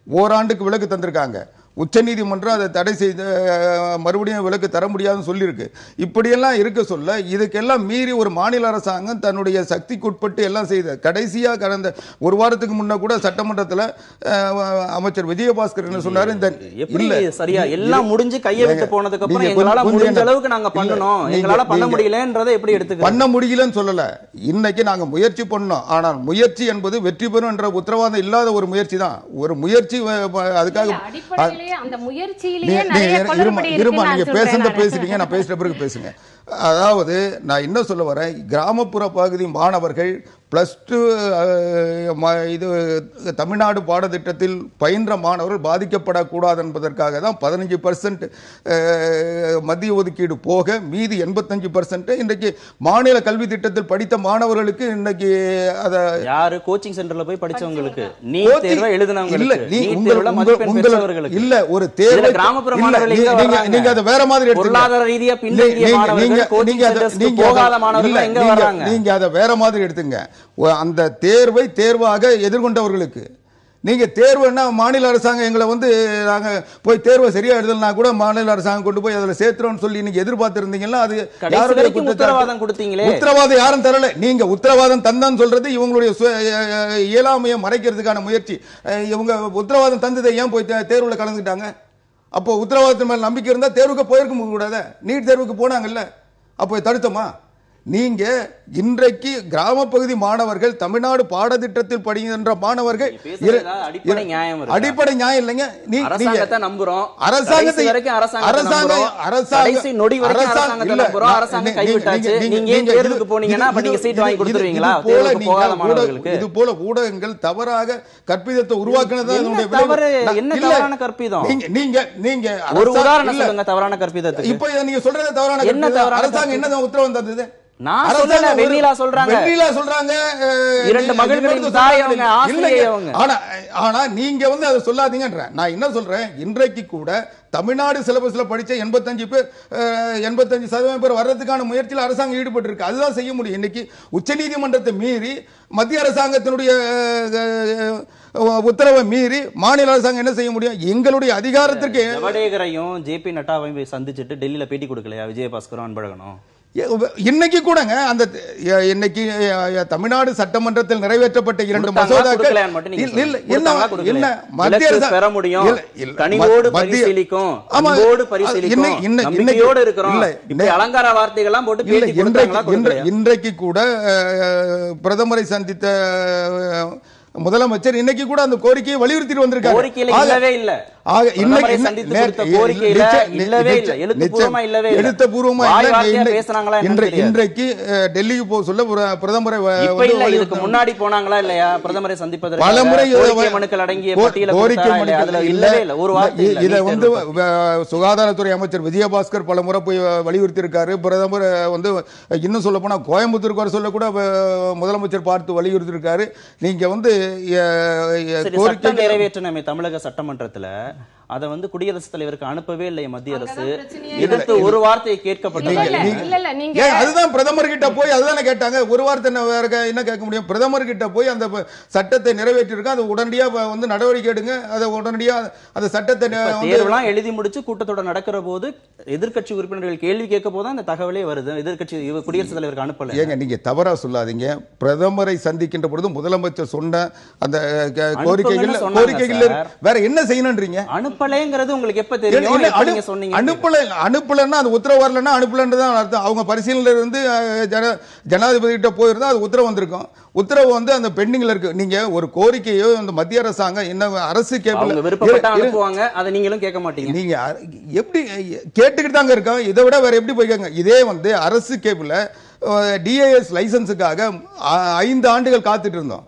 ஓராண்டுக்கு விலக்கு தந்திருக்காங்க. உச்சநீதிமன்றம் அதை தடை செய்த மறுபடியும் விலக்கு தர முடியாதுன்னு சொல்லியிருக்கு. இப்படியெல்லாம் இருக்க சொல்ல இதுக்கெல்லாம் மீறி ஒரு மாநில அரசாங்கம் தன்னுடைய சக்திக்குட்பட்டு எல்லாம் செய்த கடைசியாக கடந்த ஒரு வாரத்துக்கு முன்ன கூட சட்டமன்றத்தில் அமைச்சர் விஜயபாஸ்கர் என்ன சொன்னாரு, இந்த இல்ல சரியா எல்லாம் முடிஞ்சு கையை விட்டு போனதுக்கு அப்புறம் எங்களால முடிஞ்ச அளவுக்கு நாங்க பண்ணணும், எங்களால பண்ண முடியலன்றதை எப்படி எடுத்துக்க பண்ண முடியலன்னு சொல்லல. இன்னைக்கு நாங்க முயற்சி பண்ணோம். ஆனால் முயற்சி என்பது வெற்றி பெறும் என்ற உத்தரவாதம் இல்லாத ஒரு முயற்சி தான். ஒரு முயற்சி அதுக்காக அந்த முயற்சியிலேயே நிறைய குளறுபடி இருக்கு. நீங்க பேசிட்டீங்க, நான் பேசுற பிறகு பேசுங்க. அதாவது நான் என்ன சொல்ல வரேன், கிராமப்புற பகுதி மாணவர்கள் +2 இது தமிழ்நாடு பாடத்திட்டத்தில் பயின்ற மாணவர்கள் பாதிக்கப்படக்கூடாது என்பதற்காக தான் 15% மத்திய ஒதுக்கீடு போக மீதி 85% இன்றைக்கு மாநில கல்வி திட்டத்தில் படித்த மாணவர்களுக்கு இன்னைக்கு அத யாரு கோச்சிங் சென்டர்ல போய் படிச்சவங்களுக்கு நீட் தேர்வை எழுதினவங்களுக்கு இல்ல ஒரு தேர்வு கிராமப்புற மாணவர்கள் நீங்க அத வேற மாதிரி பொருளாதார ரீதியா பின்தங்கிய மாணவர்கள் நீங்க அத வேற மாதிரி எடுத்துங்க. அந்த தேர்வை தேர்வாக எதிர்கொண்டவர்களுக்கு நீங்க தேர்வுன்னா மாநில அரசாங்கம் எங்களை வந்து நாங்க போய் தேர்வை சரியா எழுதலனா கூட மாநில அரசாங்கம் கொண்டு போய் அதுல சேர்த்துறோம்னு சொல்லி நீங்க எதிர்பார்த்திருந்தீங்கன்னா அது யாருடைய உத்தரவாதம் கொடுத்தீங்களே? உத்தரவாதம் யாரும் தரல. நீங்க உத்தரவாதம் தந்தான்னு சொல்றது இவங்களுடைய இயலாமையை மறைக்கிறதுக்கான முயற்சி. இவங்க உத்தரவாதம் தந்ததை ஏன் போய் தேர்வுல கலந்துட்டாங்க? அப்போ உத்தரவாதத்தின் மேல் நம்பிக்கை இருந்தா தேர்வுக்கு போயிருக்க கூடாது. நீட் தேர்வுக்கு போனாங்கல்ல, அப்போ தடுத்தோமா? நீங்க இன்றைக்கு கிராம பகுதி மாணவர்கள் தமிழ்நாடு பாடத்திட்டத்தில் படிக்கின்ற மாணவர்கள் அடிப்படை நியாயம் இல்லைங்க. அரசாங்கத்தை நம்புறோம், அரசாங்கத்தை இது போல ஊடகங்கள் தவறாக கற்பிதத்தை உருவாக்குனது. நீங்க ஒரு உதாரணம் சொல்லுங்க தவறான கற்பிதத்தை. இப்ப நீங்க சொல்றது தவறான அரசாங்கம் என்ன உத்தரவு தந்தது? நான் சொல்லல, வெண்ணிலா சொல்றாங்க. வெண்ணிலா சொல்றாங்க, இரண்டு மகள்களின் தாய் அவங்க, ஆசிரியை அவங்க. ஆனா நீங்க வந்து அதை சொல்லாதீங்கன்ற. நான் என்ன சொல்றேன், இன்றைக்கு கூட தமிழ்நாடு சிலபஸ்ல படிச்ச 85% பேர் வர்றதுக்கான முயற்சியில் அரசாங்கம் ஈடுபட்டு இருக்கு. அதுதான் செய்ய முடியும். இன்னைக்கு உச்சநீதிமன்றத்தை மீறி மத்திய அரசாங்கத்தினுடைய உத்தரவை மீறி மாநில அரசாங்கம் என்ன செய்ய முடியும்? எங்களுடைய அதிகாரத்திற்கு ஜவடேகரையும் ஜே.பி. நட்டாவையும் சந்திச்சுட்டு டெல்லியில பேட்டி கொடுக்கலையா விஜயபாஸ்கரும் அன்பழகனும்? இன்னைக்கு கூடங்க அந்த இன்னைக்கு தமிழ்நாடு சட்டமன்றத்தில் நிறைவேற்றப்பட்ட 2 மசோதாக்கள் என்ன மத்திய அரசு பெற முடியும், கனிவோடு பரிசீலிக்கும், அன்போடு பரிசீலிக்கும், நம்பிக்கையோடு இருக்கிறோம். இப்படி அலங்கார வார்த்தைகள் எல்லாம் போட்டு பேட்டி கொடுத்தாங்களா? இன்றைக்கு கூட பிரதமரை சந்தித்த முதலமைச்சர் இன்னைக்கு கூட அந்த கோரிக்கையை வலியுறுத்தி வந்திருக்காரு. கோரிக்கையில இல்லவே இல்ல. இன்றைக்கு டெல்லிக்கு போக சொல்ல பிரதமரை முன்னாடி போனாங்களா இல்லையா? பிரதமரை சந்திப்பதற்கு பலமுறை மனுக்கள் அடங்கிய இதை வந்து சுகாதாரத்துறை அமைச்சர் விஜயபாஸ்கர் பலமுறை போய் வலியுறுத்தி இருக்காரு. பிரதமர் வந்து இன்னும் சொல்ல போனா கோயம்புத்தூருக்கு வர சொல்ல கூட முதலமைச்சர் பார்த்து வலியுறுத்தி இருக்காரு. நீங்க வந்து கோரிக்கை நிறைவேற்றின தமிழக சட்டமன்றத்துல அதை வந்து குடியரசுத் தலைவருக்கு அனுப்பவே இல்லை மத்திய அரசு. எதிர்த்து ஒரு வார்த்தையை கேட்கப்பட்டது. அதுதான் பிரதமர் கிட்ட போய் அதுதானே கேட்டாங்க. ஒரு வார்த்தை என்ன கேட்க முடியும்? பிரதமர் கிட்ட போய் அந்த சட்டத்தை நிறைவேற்றிருக்க, அது உடனடியா வந்து நடவடிக்கை எடுங்க, அதை உடனடியா அந்த சட்டத்தை தேர்வுலாம் எழுதி முடிச்சு கூட்டத்தோட நடக்கிற போது எதிர்கட்சி உறுப்பினர்கள் கேள்வி கேட்க போது அந்த தகவலே வருது. எதிர்கட்சி குடியரசுத் தலைவருக்கு அனுப்பல. ஏங்க நீங்க தவறா சொல்லாதீங்க. பிரதமரை சந்திக்கின்ற பொழுது முதலமைச்சர் சொன்ன அந்த கோரிக்கைகள் வேற என்ன செய்யணும்ன்றீங்க? அனுப்பலைங்கிறது உங்களுக்கு எப்ப தெரியும்? அனுப்பலன்னா அது உத்தரவு வரலன்னா அனுப்பலன்றதான் அர்த்தம். அவங்க பரிசீலனையில இருந்து ஜனாதிபதி கிட்ட போயிருந்தா அது உத்தரவு வந்திருக்கும். உத்தரவு வந்து அந்த பெண்டிங்ல இருக்கு. நீங்க ஒரு கோரிக்கையோ அந்த மத்திய அரசாங்கம் என்ன அரசு அனுப்புவாங்க, அதை நீங்களும் கேட்க மாட்டீங்க. நீங்க எப்படி கேட்டுக்கிட்டு தாங்க இருக்கோம். இதை விட வேற எப்படி போய்க்காங்க? இதே வந்து அரசு கேபிள் டிஏஎஸ் லைசன்ஸுக்காக 5 ஆண்டுகள் காத்துட்டு இருந்தோம்.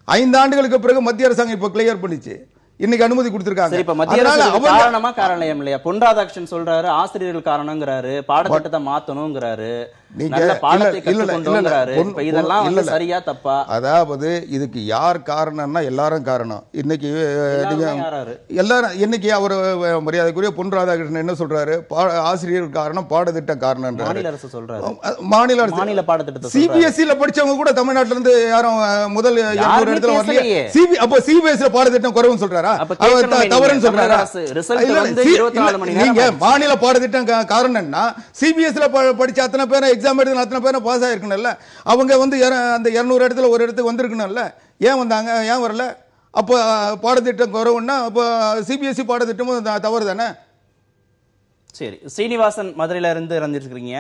5 ஆண்டுகளுக்கு பிறகு மத்திய அரசாங்கம் இப்ப கிளியர் பண்ணிச்சு. இன்னைக்கு அனுமதி கொடுத்திருக்காங்க. இப்ப மத்திய அரசு காரணமா காரணம் இல்லையா? பொன் ராதாகிருஷ்ணன் சொல்றாரு ஆசிரியர்கள் காரணம்ங்கறாரு, பாடத்திட்டத்தை மாத்தணும்ங்கறாரு, சரியா தப்பா? அதாவது இதுக்கு யார் காரணம்னா எல்லாரும் காரணம். இன்னைக்கு எல்லாரும் இன்னைக்கு அவர் மரியாதைக்குரிய பொன் ராதாகிருஷ்ணன் என்ன சொல்றாரு? ஆசிரியர்கள் காரணம், பாடத்திட்ட காரணம். மாநில அரசு சொல்றாரு. மாநில அரசு மாநில பாடத்திட்ட சிபிஎஸ்இல படிச்சவங்க கூட தமிழ்நாட்டுல இருந்து யாரும் முதல் 200 இடத்துல வரலையே. அப்ப சிபிஎஸ்இ பாடத்திட்டம் குறைவுன்னு சொல்றாரா? தவறுன்னு சொல்றாரா? நீங்க மாநில பாடத்திட்டம் காரணம்னா சிபிஎஸ்இல படிச்ச அத்தனை பேர் எக்ஸாம் எழுதின அத்தனை பேரும் பாஸ் ஆயிருக்கணும்ல. அவங்க வந்து அந்த 200 இடத்துல ஒரு இடத்துக்கு வந்திருக்கணும்ல. ஏன் வந்தாங்க? ஏன் வரல? அப்போ பாடத்திட்டம் குறைவுன்னா அப்போ சிபிஎஸ்இ பாடத்திட்டமும் தவறு தானே? சரி, ஸ்ரீனிவாசன் மதுரையில இருந்து இருந்திருக்கிறீங்க.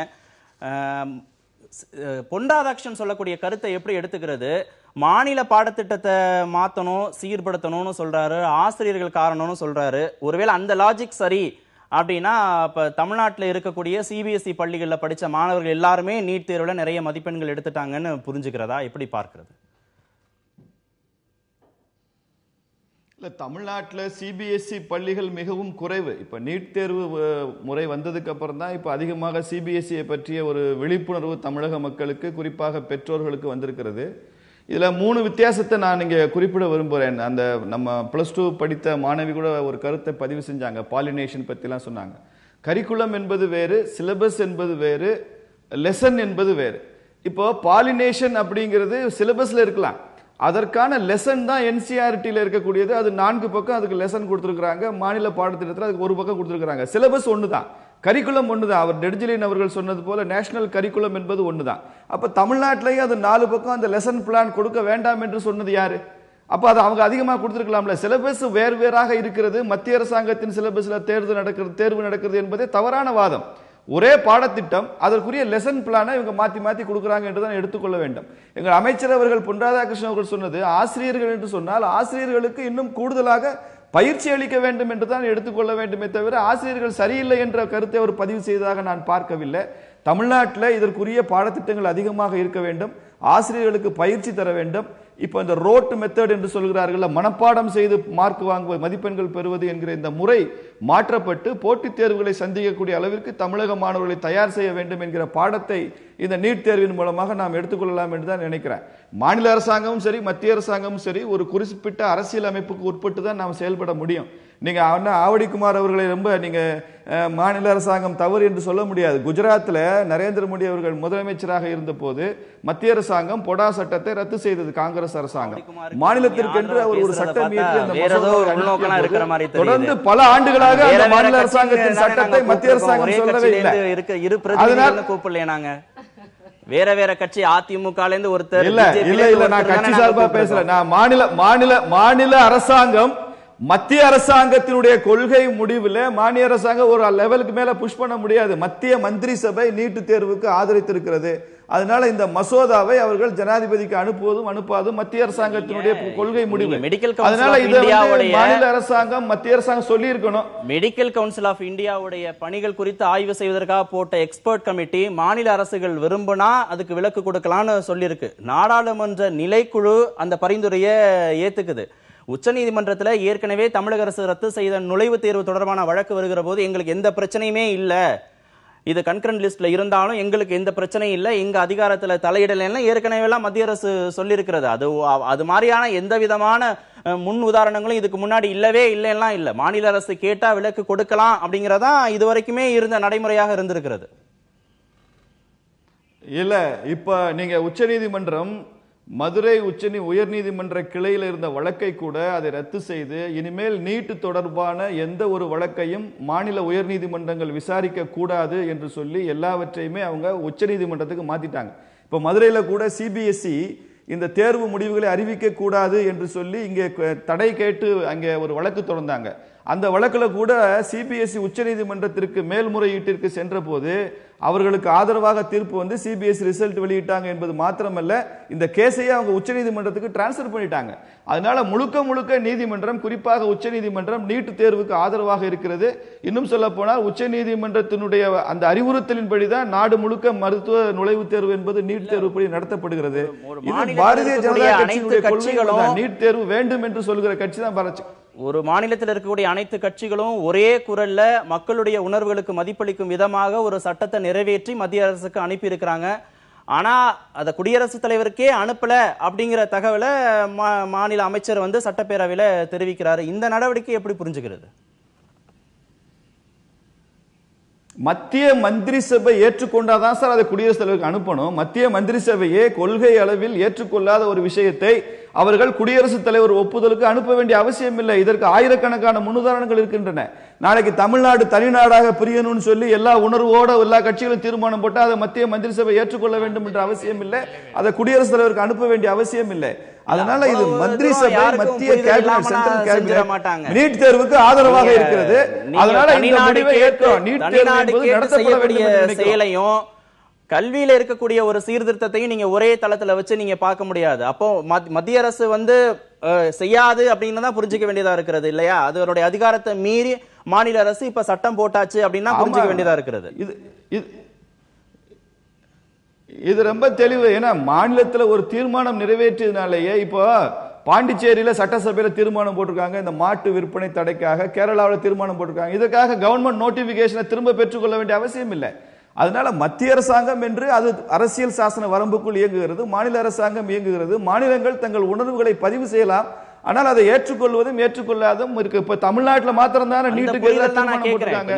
பொன் ராதாகிருஷ்ணன் சொல்லக்கூடிய கருத்தை எப்படி எடுத்துக்கிறது? மாநில பாடத்திட்டத்தை மாத்தணும், சீர்படுத்தணும்னு சொல்றாரு, ஆசிரியர்கள் காரணம்னு சொல்றாரு. ஒருவேளை அந்த லாஜிக் சரி அப்படின்னா இப்ப தமிழ்நாட்டில் இருக்கக்கூடிய சிபிஎஸ்இ பள்ளிகளில் படிச்ச மாணவர்கள் எல்லாருமே நீட் தேர்வுல நிறைய மதிப்பெண்கள் எடுத்துட்டாங்கன்னு புரிஞ்சுக்கிறதா? எப்படி பார்க்கிறது? இல்லை, தமிழ்நாட்டில் சிபிஎஸ்இ பள்ளிகள் மிகவும் குறைவு. இப்போ நீட் தேர்வு முறை வந்ததுக்கு அப்புறம் தான் இப்போ அதிகமாக சிபிஎஸ்இயை பற்றிய ஒரு விழிப்புணர்வு தமிழக மக்களுக்கு, குறிப்பாக பெற்றோர்களுக்கு வந்திருக்கிறது. இதில் 3 வித்தியாசத்தை நான் இங்கே குறிப்பிட விரும்புகிறேன். அந்த நம்ம +2 படித்த மாணவி கூட ஒரு கருத்தை பதிவு செஞ்சாங்க. பாலினேஷன் பற்றிலாம் சொன்னாங்க. கரிக்குலம் என்பது வேறு, சிலபஸ் என்பது வேறு, லெசன் என்பது வேறு. இப்போ பாலினேஷன் அப்படிங்கிறது சிலபஸில் இருக்கலாம், அதற்கான லெசன் தான் என்சிஆர்டியில் இருக்கக்கூடியது. அது 4 பக்கம் அதுக்கு லெசன் கொடுத்துருக்குறாங்க. மாநில பாடத்திட்டத்தில் அதுக்கு 1 பக்கம் கொடுத்துருக்குறாங்க. சிலபஸ் ஒன்று தான், கரிக்குலம் ஒன்று தான். அவர் டெட்ஜிலின் அவர்கள் சொன்னது போல நேஷனல் கரிக்குலம் என்பது ஒன்று தான். அப்போ தமிழ்நாட்டிலேயே அது 4 பக்கம் அந்த லெசன் பிளான் கொடுக்க வேண்டாம் என்று சொன்னது யாரு? அப்போ அது அவங்க அதிகமாக கொடுத்துருக்கலாம்ல. சிலபஸ் வேறு வேறாக இருக்கிறது. மத்திய அரசாங்கத்தின் சிலபஸில் தேர்வு நடக்கிறது என்பதே தவறான வாதம். ஒரே பாடத்திட்டம், அதற்குரிய லெசன் பிளானை இவங்க மாற்றி மாற்றி கொடுக்குறாங்க என்று தான் எடுத்துக்கொள்ள வேண்டும். எங்கள் அமைச்சர் அவர்கள் பொன் ராதாகிருஷ்ணன் அவர்கள் சொன்னது ஆசிரியர்கள் என்று சொன்னால் ஆசிரியர்களுக்கு இன்னும் கூடுதலாக பயிற்சி அளிக்க வேண்டும் என்று தான் எடுத்துக்கொள்ள வேண்டுமே தவிர ஆசிரியர்கள் சரியில்லை என்ற கருத்தை அவர் பதிவு செய்ததாக நான் பார்க்கவில்லை. தமிழ்நாட்டில் இதற்குரிய பாடத்திட்டங்கள் அதிகமாக இருக்க வேண்டும், ஆசிரியர்களுக்கு பயிற்சி தர வேண்டும். இப்போ இந்த ரோட் மெத்தட் என்று சொல்கிறார்கள், மனப்பாடம் செய்து மார்க் வாங்குவது, மதிப்பெண்கள் பெறுவது என்கிற இந்த முறை மாற்றப்பட்டு போட்டித் தேர்வுகளை சந்திக்கக்கூடிய அளவிற்கு தமிழக மாணவர்களை தயார் செய்ய வேண்டும் என்கிற பாடத்தை இந்த நீட் தேர்வின் மூலமாக நாம் எடுத்துக்கொள்ளலாம் என்று தான் நினைக்கிறேன். மாநில அரசாங்கமும் சரி மத்திய அரசாங்கமும் சரி ஒரு குறிப்பிட்ட அரசியல் அமைப்புக்கு உட்பட்டு தான் நாம் செயல்பட முடியும். நீங்க ஆவடிக்குமார் அவர்களை ரொம்ப நீங்க மாநில அரசாங்கம் தவறு என்று சொல்ல முடியாது. குஜராத்தில் நரேந்திர மோடி அவர்கள் முதலமைச்சராக இருந்த போது மத்திய அரசாங்கம் பொடா சட்டத்தை ரத்து செய்தது காங்கிரஸ் அரசாங்கம். மாநிலத்திற்கென்று அவர் ஒரு சட்டம் இயற்றி தொடர்ந்து பல ஆண்டுகளாக அந்த மாநில அரசாங்கத்தின் சட்டத்தை மத்திய அரசாங்கம் சொல்லவே இல்லை. கூப்பிடல வேற வேற கட்சி அதிமுக ஒருத்தர் இல்ல இல்ல இல்ல நான் கட்சி சார்பா பேசுறேன். நான் மாநில அரசாங்கம் மத்திய அரசாங்கத்தினுடைய கொள்கை முடிவில் மாநில அரசாங்கம் ஒரு லெவலுக்கு மேல புஷ் பண்ண முடியாது. மத்திய மந்திரி சபை நீட்டு தேர்வுக்கு ஆதரித்திருக்கிறது. அதனால இந்த மசோதாவை அவர்கள் ஜனாதிபதிக்கு அனுப்புவதும் அனுப்பாதும் மத்திய அரசாங்கத்தினுடைய கொள்கை முடிவு. அதனால இது மாநில அரசாங்கம் மத்திய அரசாங்கம் சொல்லி இருக்கணும். மெடிக்கல் கவுன்சில் ஆஃப் இந்தியாவுடைய பணிகள் குறித்து ஆய்வு செய்வதற்காக போட்ட எக்ஸ்பர்ட் கமிட்டி மாநில அரசுகள் விரும்பினா அதுக்கு விலக்கு கொடுக்கலாம்னு சொல்லியிருக்கு. நாடாளுமன்ற நிலைக்குழு அந்த பரிந்துரையை ஏத்துக்குது. உச்சநீதிமன்றத்தில் ஏற்கனவே தமிழக அரசு ரத்து செய்த நுழைவுத் தேர்வு தொடர்பான வழக்கு வருகிற போது எங்களுக்கு எந்த பிரச்சனையுமே இல்லை, இது கன்கரண்ட் லிஸ்ட்ல இருந்தாலும் எங்களுக்கு எந்த பிரச்சனையும் இல்லை, எங்க அதிகாரத்தில் தலையிடலைன்னா ஏற்கனவே எல்லாம் மத்திய அரசு சொல்லியிருக்கிறது. அது மாதிரியான எந்த விதமான முன் உதாரணங்களும் இதுக்கு முன்னாடி இல்லவே இல்லைன்னா இல்லை. மாநில அரசு கேட்டா விலக்கு கொடுக்கலாம் அப்படிங்கறதா இது வரைக்குமே இருந்த நடைமுறையாக இருந்திருக்கிறது. இல்ல இப்ப நீங்க உச்சநீதிமன்றம் மதுரை உயர்நீதிமன்ற கிளையில் இருந்த வழக்கை கூட அதை ரத்து செய்து இனிமேல் நீட்டு தொடர்பான எந்த ஒரு வழக்கையும் மாநில உயர்நீதிமன்றங்கள் விசாரிக்க கூடாது என்று சொல்லி எல்லாவற்றையுமே அவங்க உச்சநீதிமன்றத்துக்கு மாத்திட்டாங்க. இப்ப மதுரையில கூட சிபிஎஸ்இ இந்த தேர்வு முடிவுகளை அறிவிக்க கூடாது என்று சொல்லி இங்கே தடை கேட்டு அங்கே ஒரு வழக்கு தொடர்ந்தாங்க. அந்த வழக்கில் கூட சிபிஎஸ்இ உச்சநீதிமன்றத்திற்கு மேல்முறையீட்டிற்கு சென்ற போது அவர்களுக்கு ஆதரவாக தீர்ப்பு வந்து சிபிஎஸ்இ ரிசல்ட் வெளியிட்டாங்க என்பது மாத்திரமல்ல, இந்த கேஸையே அவங்க உச்சநீதிமன்றத்துக்கு டிரான்ஸ்பர் பண்ணிட்டாங்க. அதனால முழுக்க நீதிமன்றம், குறிப்பாக உச்சநீதிமன்றம் நீட்டு தேர்வுக்கு ஆதரவாக இருக்கிறது. இன்னும் சொல்ல போனால் உச்சநீதிமன்றத்தினுடைய அந்த அறிவுறுத்தலின்படிதான் நாடு முழுக்க மருத்துவ நுழைவுத் தேர்வு என்பது நீட் தேர்வு படி நடத்தப்படுகிறது. பாரதிய ஜனதா கட்சியினுடைய கொள்கைகள் நீட் தேர்வு வேண்டும் என்று சொல்கிற கட்சி தான் பாரதிய. ஒரு மாநிலத்தில் இருக்கக்கூடிய அனைத்து கட்சிகளும் ஒரே குரல்ல மக்களுடைய உணர்வுகளுக்கு மதிப்பளிக்கும் விதமாக ஒரு சட்டத்தை நிறைவேற்றி மத்திய அரசுக்கு அனுப்பி இருக்கிறாங்க. ஆனா அத குடியரசுத் தலைவருக்கே அனுப்பல அப்படிங்கிற தகவலை மாநில அமைச்சர் வந்து சட்டப்பேரவையில தெரிவிக்கிறாரு. இந்த நடவடிக்கை எப்படி புரிஞ்சுக்கிறது? மத்திய மந்திரி சபை ஏற்றுக்கொண்டாதான் சார் அதை குடியரசுத் தலைவருக்கு அனுப்பணும். மத்திய மந்திரி சபையே கொள்கை அளவில் ஏற்றுக்கொள்ளாத ஒரு விஷயத்தை அவர்கள் குடியரசுத் தலைவர் ஒப்புதலுக்கு அனுப்ப வேண்டிய அவசியம் இல்லை. இதற்கு ஆயிரக்கணக்கான முன்னுதாரணங்கள் இருக்கின்றன. நாளைக்கு தமிழ்நாடு தனிநாடாக பிரியணும்னு சொல்லி எல்லா உணர்வோட எல்லா கட்சிகளும் தீர்மானம் போட்டா அதை மத்திய மந்திரி சபை ஏற்றுக்கொள்ள வேண்டும் என்ற அவசியம் இல்லை, அதை குடியரசுத் தலைவருக்கு அனுப்ப வேண்டிய அவசியம் இல்லை. அதனால இது மந்திரி சபை மத்திய கேபினட் சென்ட்ரல் கேபினட் நீட் தேர்வுக்கு ஆதரவாக இருக்கிறது. அதனால இந்த முடிவை ஏற்கிறோம். நீட் தேர்வு என்பது நடத்தப்பட வேண்டிய செயலையும் கல்வியில இருக்கக்கூடிய ஒரு சீர்திருத்தத்தையும் நீங்க ஒரே தளத்துல வச்சு நீங்க பார்க்க முடியாது. அப்போ மத்திய அரசு வந்து செய்யாது அப்படின்னு தான் புரிஞ்சுக்க வேண்டியதா இருக்கிறது இல்லையா? அதனுடைய அதிகாரத்தை மீறி மாநில அரசு இப்ப சட்டம் போட்டாச்சு அப்படின்னா புரிஞ்சுக்க வேண்டியதா இருக்கிறது. இது ரொம்ப தெளிவு. ஏன்னா மாநிலத்தில் ஒரு தீர்மானம் நிறைவேற்றியதுனாலேயே இப்போ பாண்டிச்சேரியில சட்டசபையில தீர்மானம் போட்டிருக்காங்க இந்த மாட்டு விற்பனை தடைக்காக. கேரளாவில் தீர்மானம் போட்டிருக்காங்க. இதற்காக கவர்மெண்ட் நோட்டிபிகேஷனை திரும்ப பெற்றுக்கொள்ள வேண்டிய அவசியம் இல்லை. அதனால மத்திய அரசாங்கம் என்று அது அரசியல் சாசன வரம்புக்குள் இயங்குகிறது, மாநில அரசாங்கம் இயங்குகிறது. மாநிலங்கள் தங்கள் உணர்வுகளை பதிவு செய்யலாம், ஆனால் அதை ஏற்றுக்கொள்வதும் ஏற்றுக்கொள்ளாதும் இருக்கு. இப்ப தமிழ்நாட்டில் மாத்திரம் தானே நீட்டுக்கு எதிராக தீர்மானம் போட்டிருக்காங்க.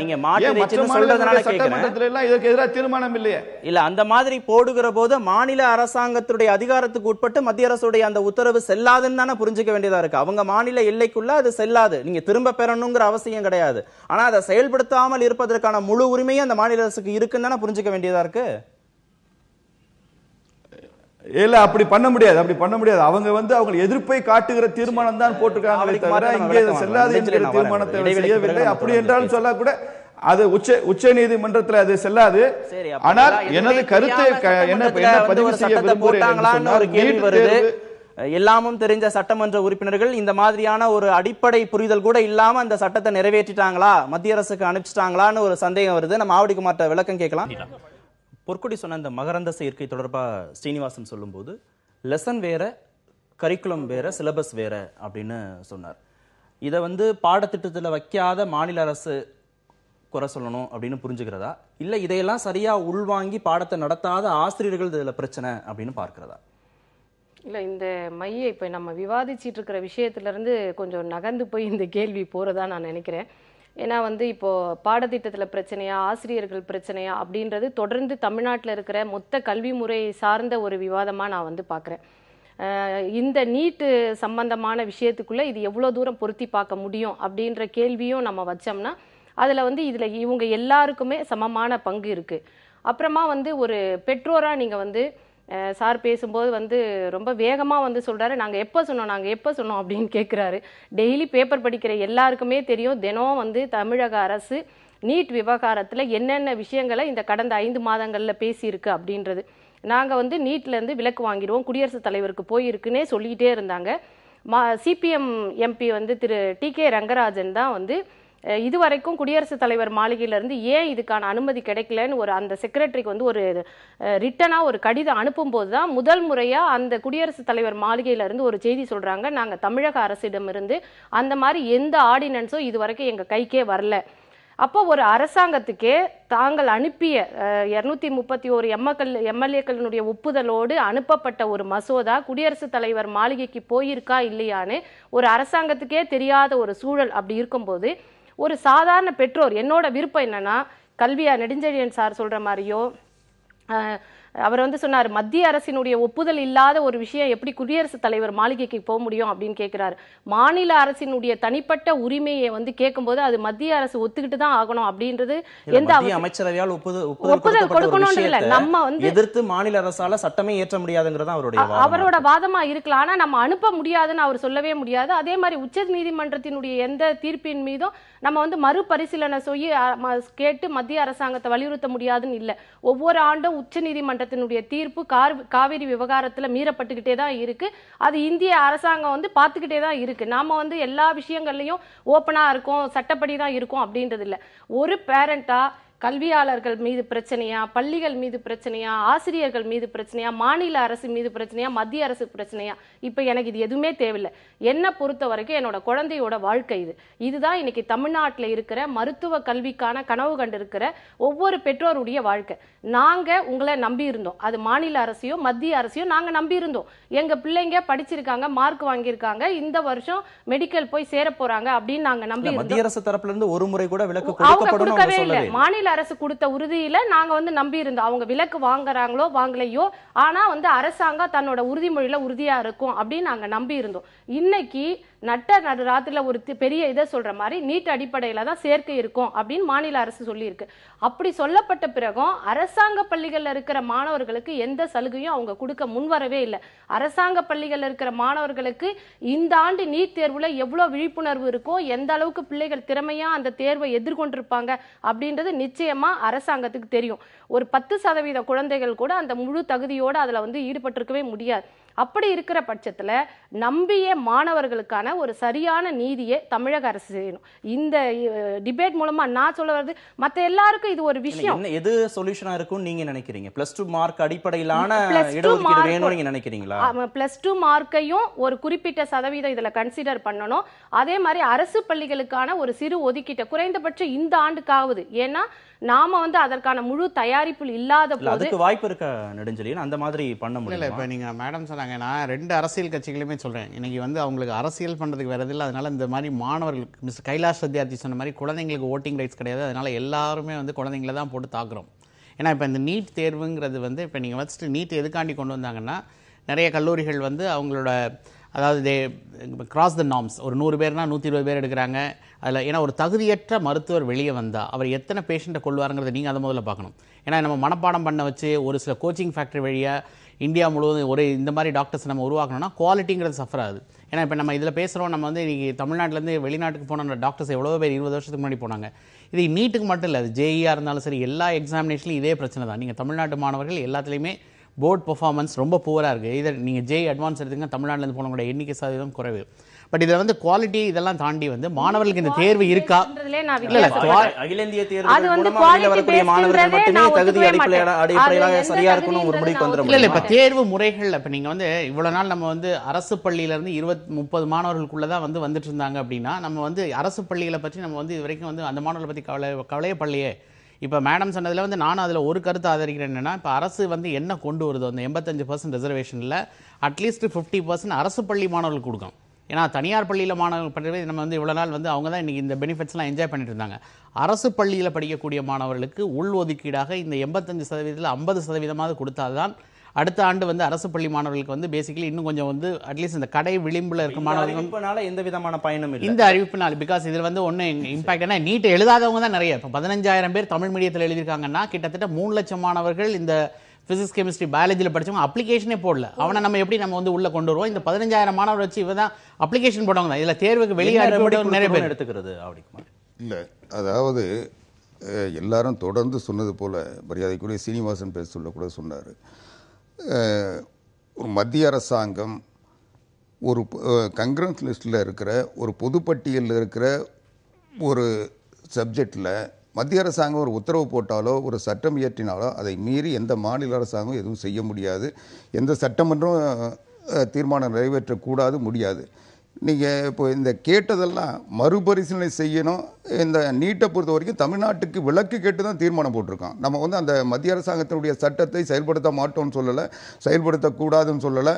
சட்டமன்றத்தில் எல்லாம் இதற்கு எதிராக தீர்மானம் இல்லையே. இல்ல அந்த மாதிரி போடுகிற போது மாநில அரசாங்கத்துடைய அதிகாரத்துக்கு உட்பட்டு மத்திய அரசுடைய அந்த உத்தரவு செல்லாதுன்னு தானே புரிஞ்சுக்க வேண்டியதா இருக்கு. அவங்க மாநில எல்லைக்குள்ள அது செல்லாது, நீங்க திரும்ப பெறணுங்கிற அவசியம் கிடையாது. ஆனா அதை செயல்படுத்தாமல் இருப்பதற்கான முழு உரிமையும் அந்த மாநில அரசுக்கு இருக்குன்னு தானே புரிஞ்சுக்க வேண்டியதா இருக்கு. இல்ல அப்படி பண்ண முடியாது, அப்படி பண்ண முடியாது. அவங்க வந்து அவங்க எதிர்ப்பை காட்டுகிற தீர்மானம் தான் போட்டிருக்காங்களே தவிர இங்கே செல்லாது என்கிற தீர்மானத்தை செய்யவில்லை. அப்படி என்றாலும் சொல்ல கூட அது உச்ச நீதிமன்றத்தில் அது செல்லாது. ஆனால் எனது கருத்தை என்ன பதிவு செய்ய விரும்புகிறேன், எல்லாமும் தெரிஞ்ச சட்டமன்ற உறுப்பினர்கள் இந்த மாதிரியான ஒரு அடிப்படை புரிதல் கூட இல்லாம அந்த சட்டத்தை நிறைவேற்றிட்டாங்களா, மத்திய அரசுக்கு அனுப்பிச்சிட்டாங்களான்னு ஒரு சந்தேகம் வருது. நம்ம ஆவடிக்குமார்ட்ட விளக்கம் கேட்கலாம். பொற்கொடி சொன்ன இந்த மகரந்த சேர்க்கை தொடர்பாக ஸ்ரீனிவாசன் சொல்லும்போது லெசன் வேற கரிக்குலம் வேற, சிலபஸ் வேற அப்படின்னு சொன்னார். இதை வந்து பாடத்திட்டத்தில் வைக்காத மாநில அரசு குறை சொல்லணும் அப்படின்னு புரிஞ்சுக்கிறதா, இல்லை இதையெல்லாம் சரியா உள்வாங்கி பாடத்தை நடத்தாத ஆசிரியர்கள் இதில் பிரச்சனை அப்படின்னு பார்க்கிறதா? இல்லை, இந்த மைய இப்போ நம்ம விவாதிச்சிட்டு இருக்கிற விஷயத்துலேருந்து கொஞ்சம் நகர்ந்து போய் இந்த கேள்வி போகிறதா நான் நினைக்கிறேன். ஏன்னா வந்து இப்போது பாடத்திட்டத்தில் பிரச்சனையா, ஆசிரியர்கள் பிரச்சனையா அப்படின்றது தொடர்ந்து தமிழ்நாட்டில் இருக்கிற மொத்த கல்வி முறையை சார்ந்த ஒரு விவாதமாக நான் வந்து பார்க்குறேன். இந்த நீட்டு சம்பந்தமான விஷயத்துக்குள்ளே இது எவ்வளோ தூரம் பொருத்தி பார்க்க முடியும் அப்படின்ற கேள்வியும் நம்ம வச்சோம்னா அதில் வந்து இதில் இவங்க எல்லாருக்குமே சமமான பங்கு இருக்குது. அப்புறமா வந்து ஒரு பெற்றோராக நீங்கள் வந்து சார் பேசும்போது வந்து ரொம்ப வேகமாக வந்து சொல்கிறாரு, நாங்கள் எப்போ சொன்னோம் அப்படின்னு கேட்குறாரு. டெய்லி பேப்பர் படிக்கிற எல்லாருக்குமே தெரியும், தினம் வந்து தமிழக அரசு நீட் விவகாரத்தில் என்னென்ன விஷயங்களை இந்த கடந்த 5 மாதங்களில் பேசியிருக்கு அப்படின்றது. நாங்கள் வந்து நீட்லேருந்து விலக்கு வாங்கிடுவோம், குடியரசுத் தலைவருக்கு போயிருக்குன்னே சொல்லிக்கிட்டே இருந்தாங்க. சிபிஎம் எம்பி வந்து திரு TK ரங்கராஜன் தான் வந்து இதுவரைக்கும் குடியரசுத் தலைவர் மாளிகையிலேருந்து ஏன் இதுக்கான அனுமதி கிடைக்கலன்னு ஒரு அந்த செக்ரட்டரிக்கு வந்து ஒரு ரிட்டனாக ஒரு கடிதம் அனுப்பும்போது தான் முதல் முறையாக அந்த குடியரசுத் தலைவர் மாளிகையிலேருந்து ஒரு செய்தி சொல்கிறாங்க, நாங்கள் தமிழக அரசிடமிருந்து அந்த மாதிரி எந்த ஆர்டினன்ஸும் இது வரைக்கும் எங்கள் கைக்கே வரல. அப்போ ஒரு அரசாங்கத்துக்கே தாங்கள் அனுப்பிய 231 எம்எல்ஏக்களினுடைய ஒப்புதலோடு அனுப்பப்பட்ட ஒரு மசோதா குடியரசுத் தலைவர் மாளிகைக்கு போயிருக்கா இல்லையான்னு ஒரு அரசாங்கத்துக்கே தெரியாத ஒரு சூழல் அப்படி இருக்கும்போது ஒரு சாதாரண பெற்றோர், என்னோட விருப்பம் என்னன்னா, கல்வியா நெடுஞ்செழியன் சார் சொல்ற மாதிரியோ அவர் வந்து சொன்னார், மத்திய அரசினுடைய ஒப்புதல் இல்லாத ஒரு விஷயம் எப்படி குடியரசுத் தலைவர் மாளிகைக்கு போக முடியும் அப்படின்னு கேட்கிறாரு. மாநில அரசினுடைய தனிப்பட்ட உரிமையை வந்து கேட்கும்போது அது மத்திய அரசு ஒத்துக்கிட்டு தான் ஆகணும் அப்படின்றது எந்த அமைச்சரவையால் ஒப்புதல் கொடுக்கணும் இல்ல, நம்ம வந்து எதிர்த்து மாநில அரசால சட்டமே ஏற்ற முடியாதுங்கிறத அவரோட வாதமா இருக்கலாம். ஆனா நம்ம அனுப்ப முடியாதுன்னு அவர் சொல்லவே முடியாது. அதே மாதிரி உச்ச நீதிமன்றத்தினுடைய எந்த தீர்ப்பின் மீதும் நம்ம வந்து மறுபரிசீலனை செய்ய கேட்டு மத்திய அரசாங்கத்தை வலியுறுத்த முடியாதுன்னு இல்லை. ஒவ்வொரு ஆண்டும் உச்ச நீதிமன்றத்தினுடைய தீர்ப்பு காவிரி விவகாரத்துல மீறப்பட்டுக்கிட்டே தான் இருக்கு. அது இந்திய அரசாங்கம் வந்து பார்த்துக்கிட்டே தான் இருக்கு. நாம வந்து எல்லா விஷயங்கள்லயும் ஓப்பனா இருக்கும், சட்டப்படி தான் இருக்கும் அப்படின்றது இல்லை. ஒரு பேரண்டா கல்வியாளர்கள் மீது பிரச்சனையா, பள்ளிகள் மீது பிரச்சனையா, ஆசிரியர்கள் மீது பிரச்சனையா, மாநில அரசு மீது பிரச்சனையா, மத்திய அரசு பிரச்சனையா, இப்ப எனக்கு இது எதுவுமே தேவையில்லை. என்னை பொறுத்த வரைக்கும் என்னோட குழந்தையோட வாழ்க்கை இதுதான் இன்னைக்கு தமிழ்நாட்டில் இருக்கிற மருத்துவ கல்விக்கான கனவு கண்டிருக்கிற ஒவ்வொரு பெற்றோருடைய வாழ்க்கை. நாங்க உங்களை நம்பி இருந்தோம், அது மாநில அரசையோ மத்திய அரசையோ நாங்க நம்பி இருந்தோம். எங்க பிள்ளைங்க படிச்சிருக்காங்க, மார்க் வாங்கியிருக்காங்க, இந்த வருஷம் மெடிக்கல் போய் சேர போறாங்க அப்படின்னு நாங்க நம்பி இருந்தோம். மத்திய அரசு தரப்புல இருந்து ஒரு முறை கூட விலக்கு கொடுக்கவே இல்லை. மாநில அரசு கொடுத்த உறுதியில நாங்க வந்து நம்பி இருந்தோம். அவங்க விலக்கு வாங்குறாங்களோ வாங்கலையோ, ஆனா வந்து அரசாங்கம் தன்னோட உறுதிமொழியில உறுதியா இருக்கும் அப்படின்னு நாங்க நம்பி இருந்தோம். இன்னைக்கு நடுராத்திரில ஒரு பெரிய இதை சொல்ற மாதிரி நீட் அடிப்படையில தான் சேர்க்கை இருக்கும் அப்படின்னு மாநில அரசு சொல்லி இருக்கு. அப்படி சொல்லப்பட்ட பிறகும் அரசாங்க பள்ளிகள்ல இருக்கிற மாணவர்களுக்கு எந்த சலுகையும் அவங்க கொடுக்க முன்வரவே இல்லை. அரசாங்க பள்ளிகள்ல இருக்கிற மாணவர்களுக்கு இந்த ஆண்டு நீட் தேர்வுல எவ்வளவு விழிப்புணர்வு இருக்கும், எந்த அளவுக்கு பிள்ளைகள் திறமையா அந்த தேர்வை எதிர்கொண்டிருப்பாங்க அப்படின்றது நிச்சயமா அரசாங்கத்துக்கு தெரியும். ஒரு 10% குழந்தைகள் கூட அந்த முழு தகுதியோடு அதுல வந்து ஈடுபட்டிருக்கவே முடியாது. அப்படி இருக்கிற பட்சத்துல நம்பிய மாணவர்களுக்கான ஒரு சரியான நீதியை தமிழக அரசு செய்யணும். இந்த டிபேட் மூலமா நான் சொல்ல வருது, மத்த எல்லாருக்கும் இது ஒரு விஷயம். எது சொல்யூஷனா இருக்கும் நீங்க நினைக்கிறீங்க? +2 மார்க் அடிப்படையிலான இடஒதுக்கீடு வேணும்னு நீங்க நினைக்கிறீங்களா? +2 மார்க்கையும் ஒரு குறிப்பிட்ட சதவீதம் இதுல கன்சிடர் பண்ணணும். அதே மாதிரி அரசு பள்ளிகளுக்கான ஒரு சிறு ஒதுக்கீட்டை குறைந்தபட்சம் இந்த ஆண்டுக்காவது, ஏன்னா நாம வந்து அதற்கான முழு தயாரிப்பு இல்லாத போது அதுக்கு வாய்ப்பு இருக்க நெடுஞ்செழியன் அந்த மாதிரி பண்ண முடியல. இப்ப நீங்க மேடம் சொன்னாங்க, நான் 2 அரசியல் கட்சிகளுமே சொல்றேன், இன்னைக்கு வந்து அவங்களுக்கு அரசியல் பண்றதுக்கு வேற இல்லை. அதனால இந்த மாதிரி மாணவர்களுக்கு மிஸ்டர் கைலாஷ் சத்யார்த்தி சொன்ன மாதிரி குழந்தைங்களுக்கு ஓட்டிங் ரைட்ஸ் கிடையாது. அதனால எல்லாருமே வந்து குழந்தைங்களை தான் போட்டு தாக்குறோம். ஏன்னா இப்போ இந்த நீட் தேர்வுங்கிறது வந்து இப்போ நீங்கள் ஃபஸ்ட்டு நீட் எதுக்காண்டி கொண்டு வந்தாங்கன்னா, நிறைய கல்லூரிகள் வந்து அவங்களோட அதாவது கிராஸ் த நார்ம்ஸ், ஒரு 100 பேர்னா 120 பேர் எடுக்கிறாங்க. அதில் ஏன்னா ஒரு தகுதியற்ற மருத்துவர் வெளியே வந்தால் அவர் எத்தனை பேஷண்ட்டை கொள்வாருங்கிறத நீங்கள் அதை முதல்ல பார்க்கணும். ஏன்னா நம்ம மனப்பாடம் பண்ண வச்சு ஒரு சில கோச்சிங் ஃபேக்டரி வழியாக இந்தியா முழுவதும் ஒரு இந்த மாதிரி டாக்டர்ஸ் நம்ம உருவாக்கணும்னா குவாலிட்டிங்கிறது சஃபர் ஆகுது. ஏன்னா இப்போ நம்ம இதில் பேசுகிறோம், நம்ம வந்து இன்றைக்கி தமிழ்நாட்டிலேருந்து வெளிநாட்டுக்கு போன டாக்டர்ஸ் எவ்வளோ பேர் 20 வருஷத்துக்கு முன்னாடி போனாங்க. இது நீட்டுக்கு மட்டும் இல்லை, அது ஜேஇஆர் இருந்தாலும் சரி, எல்லா எக்ஸாமினேஷன்லையும் இதே பிரச்சனை தான். நீங்கள் தமிழ்நாட்டு மாணவர்கள் எல்லாத்துலேயுமே போர்ட் பெர்ஃபார்மன்ஸ் ரொம்ப புவராக இருக்குது. இதை நீங்கள் ஜேஇ அட்வான்ஸ் எடுத்துங்க, தமிழ்நாட்டிலேருந்து போனவங்களோட எண்ணிக்கை சதவீதம் குறைவு. பட் இதில் வந்து குவாலிட்டி இதெல்லாம் தாண்டி வந்து மாணவர்களுக்கு இந்த தேர்வு இருக்கா? அகில இந்திய தேர்வு மூலமா வரக்கூடிய மாணவர்கள் மட்டுமே தகுதி அடிப்படையில சரியா இருக்கணும் ஒரு முடிவுக்கு வந்துட முடியும். இல்ல இப்ப தேர்வு முறைகள் இப்ப நீங்க வந்து இவ்வளவு நாள் நம்ம வந்து அரசு பள்ளியில இருந்து 20-30 மாணவர்களுக்குள்ளதான் வந்துட்டு இருந்தாங்க அப்படின்னா நம்ம வந்து அரசு பள்ளிகளை பற்றி நம்ம வந்து இது வரைக்கும் வந்து அந்த மாணவர்களை பத்தி கவலையே பள்ளியே. இப்ப மேடம் சொன்னதுல வந்து நானும் அதுல ஒரு கருத்து ஆதரிக்கிறேன். என்னன்னா இப்ப அரசு வந்து என்ன கொண்டு வருதோ அந்த 85% ரிசர்வேஷன்ல அட்லீஸ்ட் 50% அரசு பள்ளி மாணவர்களுக்கு கொடுக்கும். ஏன்னா தனியார் பள்ளியில் மாணவர்கள் நம்ம வந்து இவ்வளோ நாள் வந்து அவங்க தான் இன்னைக்கு இந்த பெனிஃபிட்ஸ்லாம் என்ஜாய் பண்ணிட்டு இருந்தாங்க. அரசு பள்ளியில் படிக்கக்கூடிய மாணவர்களுக்கு உள் ஒதுக்கீடாக இந்த 85%-ல் 50% கொடுத்தால்தான் அடுத்த ஆண்டு வந்து அரசு பள்ளி மாணவர்களுக்கு வந்து பேசிக்கலி இன்னும் கொஞ்சம் வந்து அட்லீஸ்ட் இந்த கடை விளிம்பில் இருக்க மாணவர்கள் எந்த விதமான பயனும் இல்லை இந்த அறிவிப்பினால். பிகாஸ் இதில் வந்து ஒன்று இம்பாக்ட் என்ன, நீட் எழுதாதவங்க தான் நிறைய. இப்போ 15,000 பேர் தமிழ் மீடியத்தில் எழுதியிருக்காங்கன்னா கிட்டத்தட்ட 3 லட்சம் மாணவர்கள் இந்த பிசிக்ஸ் கெமிஸ்ட்ரி பயாலஜியில் படிச்சவங்க அப்ளிகேஷனே போடல. அவனை நம்ம எப்படி நம்ம வந்து உள்ள கொண்டு வருவோம்? இந்த 15,000 மாணவர் வச்சு இவதான் அப்ளிகேஷன் போட்டவங்க தான். இதுல தேர்வுக்கு வெளியே நிறைய பேர் எடுத்துக்கிறது. இல்லை, அதாவது எல்லாரும் தொடர்ந்து சொன்னது போல மரியாதைக்குரிய சீனிவாசன் பேச சொல்ல கூட சொன்னார். ஒரு மத்திய அரசாங்கம் ஒரு கங்கிரஸ் லிஸ்டில் இருக்கிற ஒரு பொதுப்பட்டியலில் இருக்கிற ஒரு சப்ஜெக்டில் மத்திய அரசாங்கம் ஒரு உத்தரவு போட்டாலோ ஒரு சட்டம் இயற்றினாலோ அதை மீறி எந்த மாநில அரசாங்கம் எதுவும் செய்ய முடியாது. எந்த சட்டமன்றம் தீர்மானம் நிறைவேற்றக்கூடாது, முடியாது. நீங்கள் இப்போ இந்த கேட்டதெல்லாம் மறுபரிசீலனை செய்யணும். இந்த நீட்டை பொறுத்த வரைக்கும் தமிழ்நாட்டுக்கு விலக்கு கேட்டு தான் தீர்மானம் போட்டிருக்கோம். நம்ம வந்து அந்த மத்திய அரசாங்கத்தினுடைய சட்டத்தை செயல்படுத்த மாட்டோம்னு சொல்லலை, செயல்படுத்தக்கூடாதுன்னு சொல்லலை,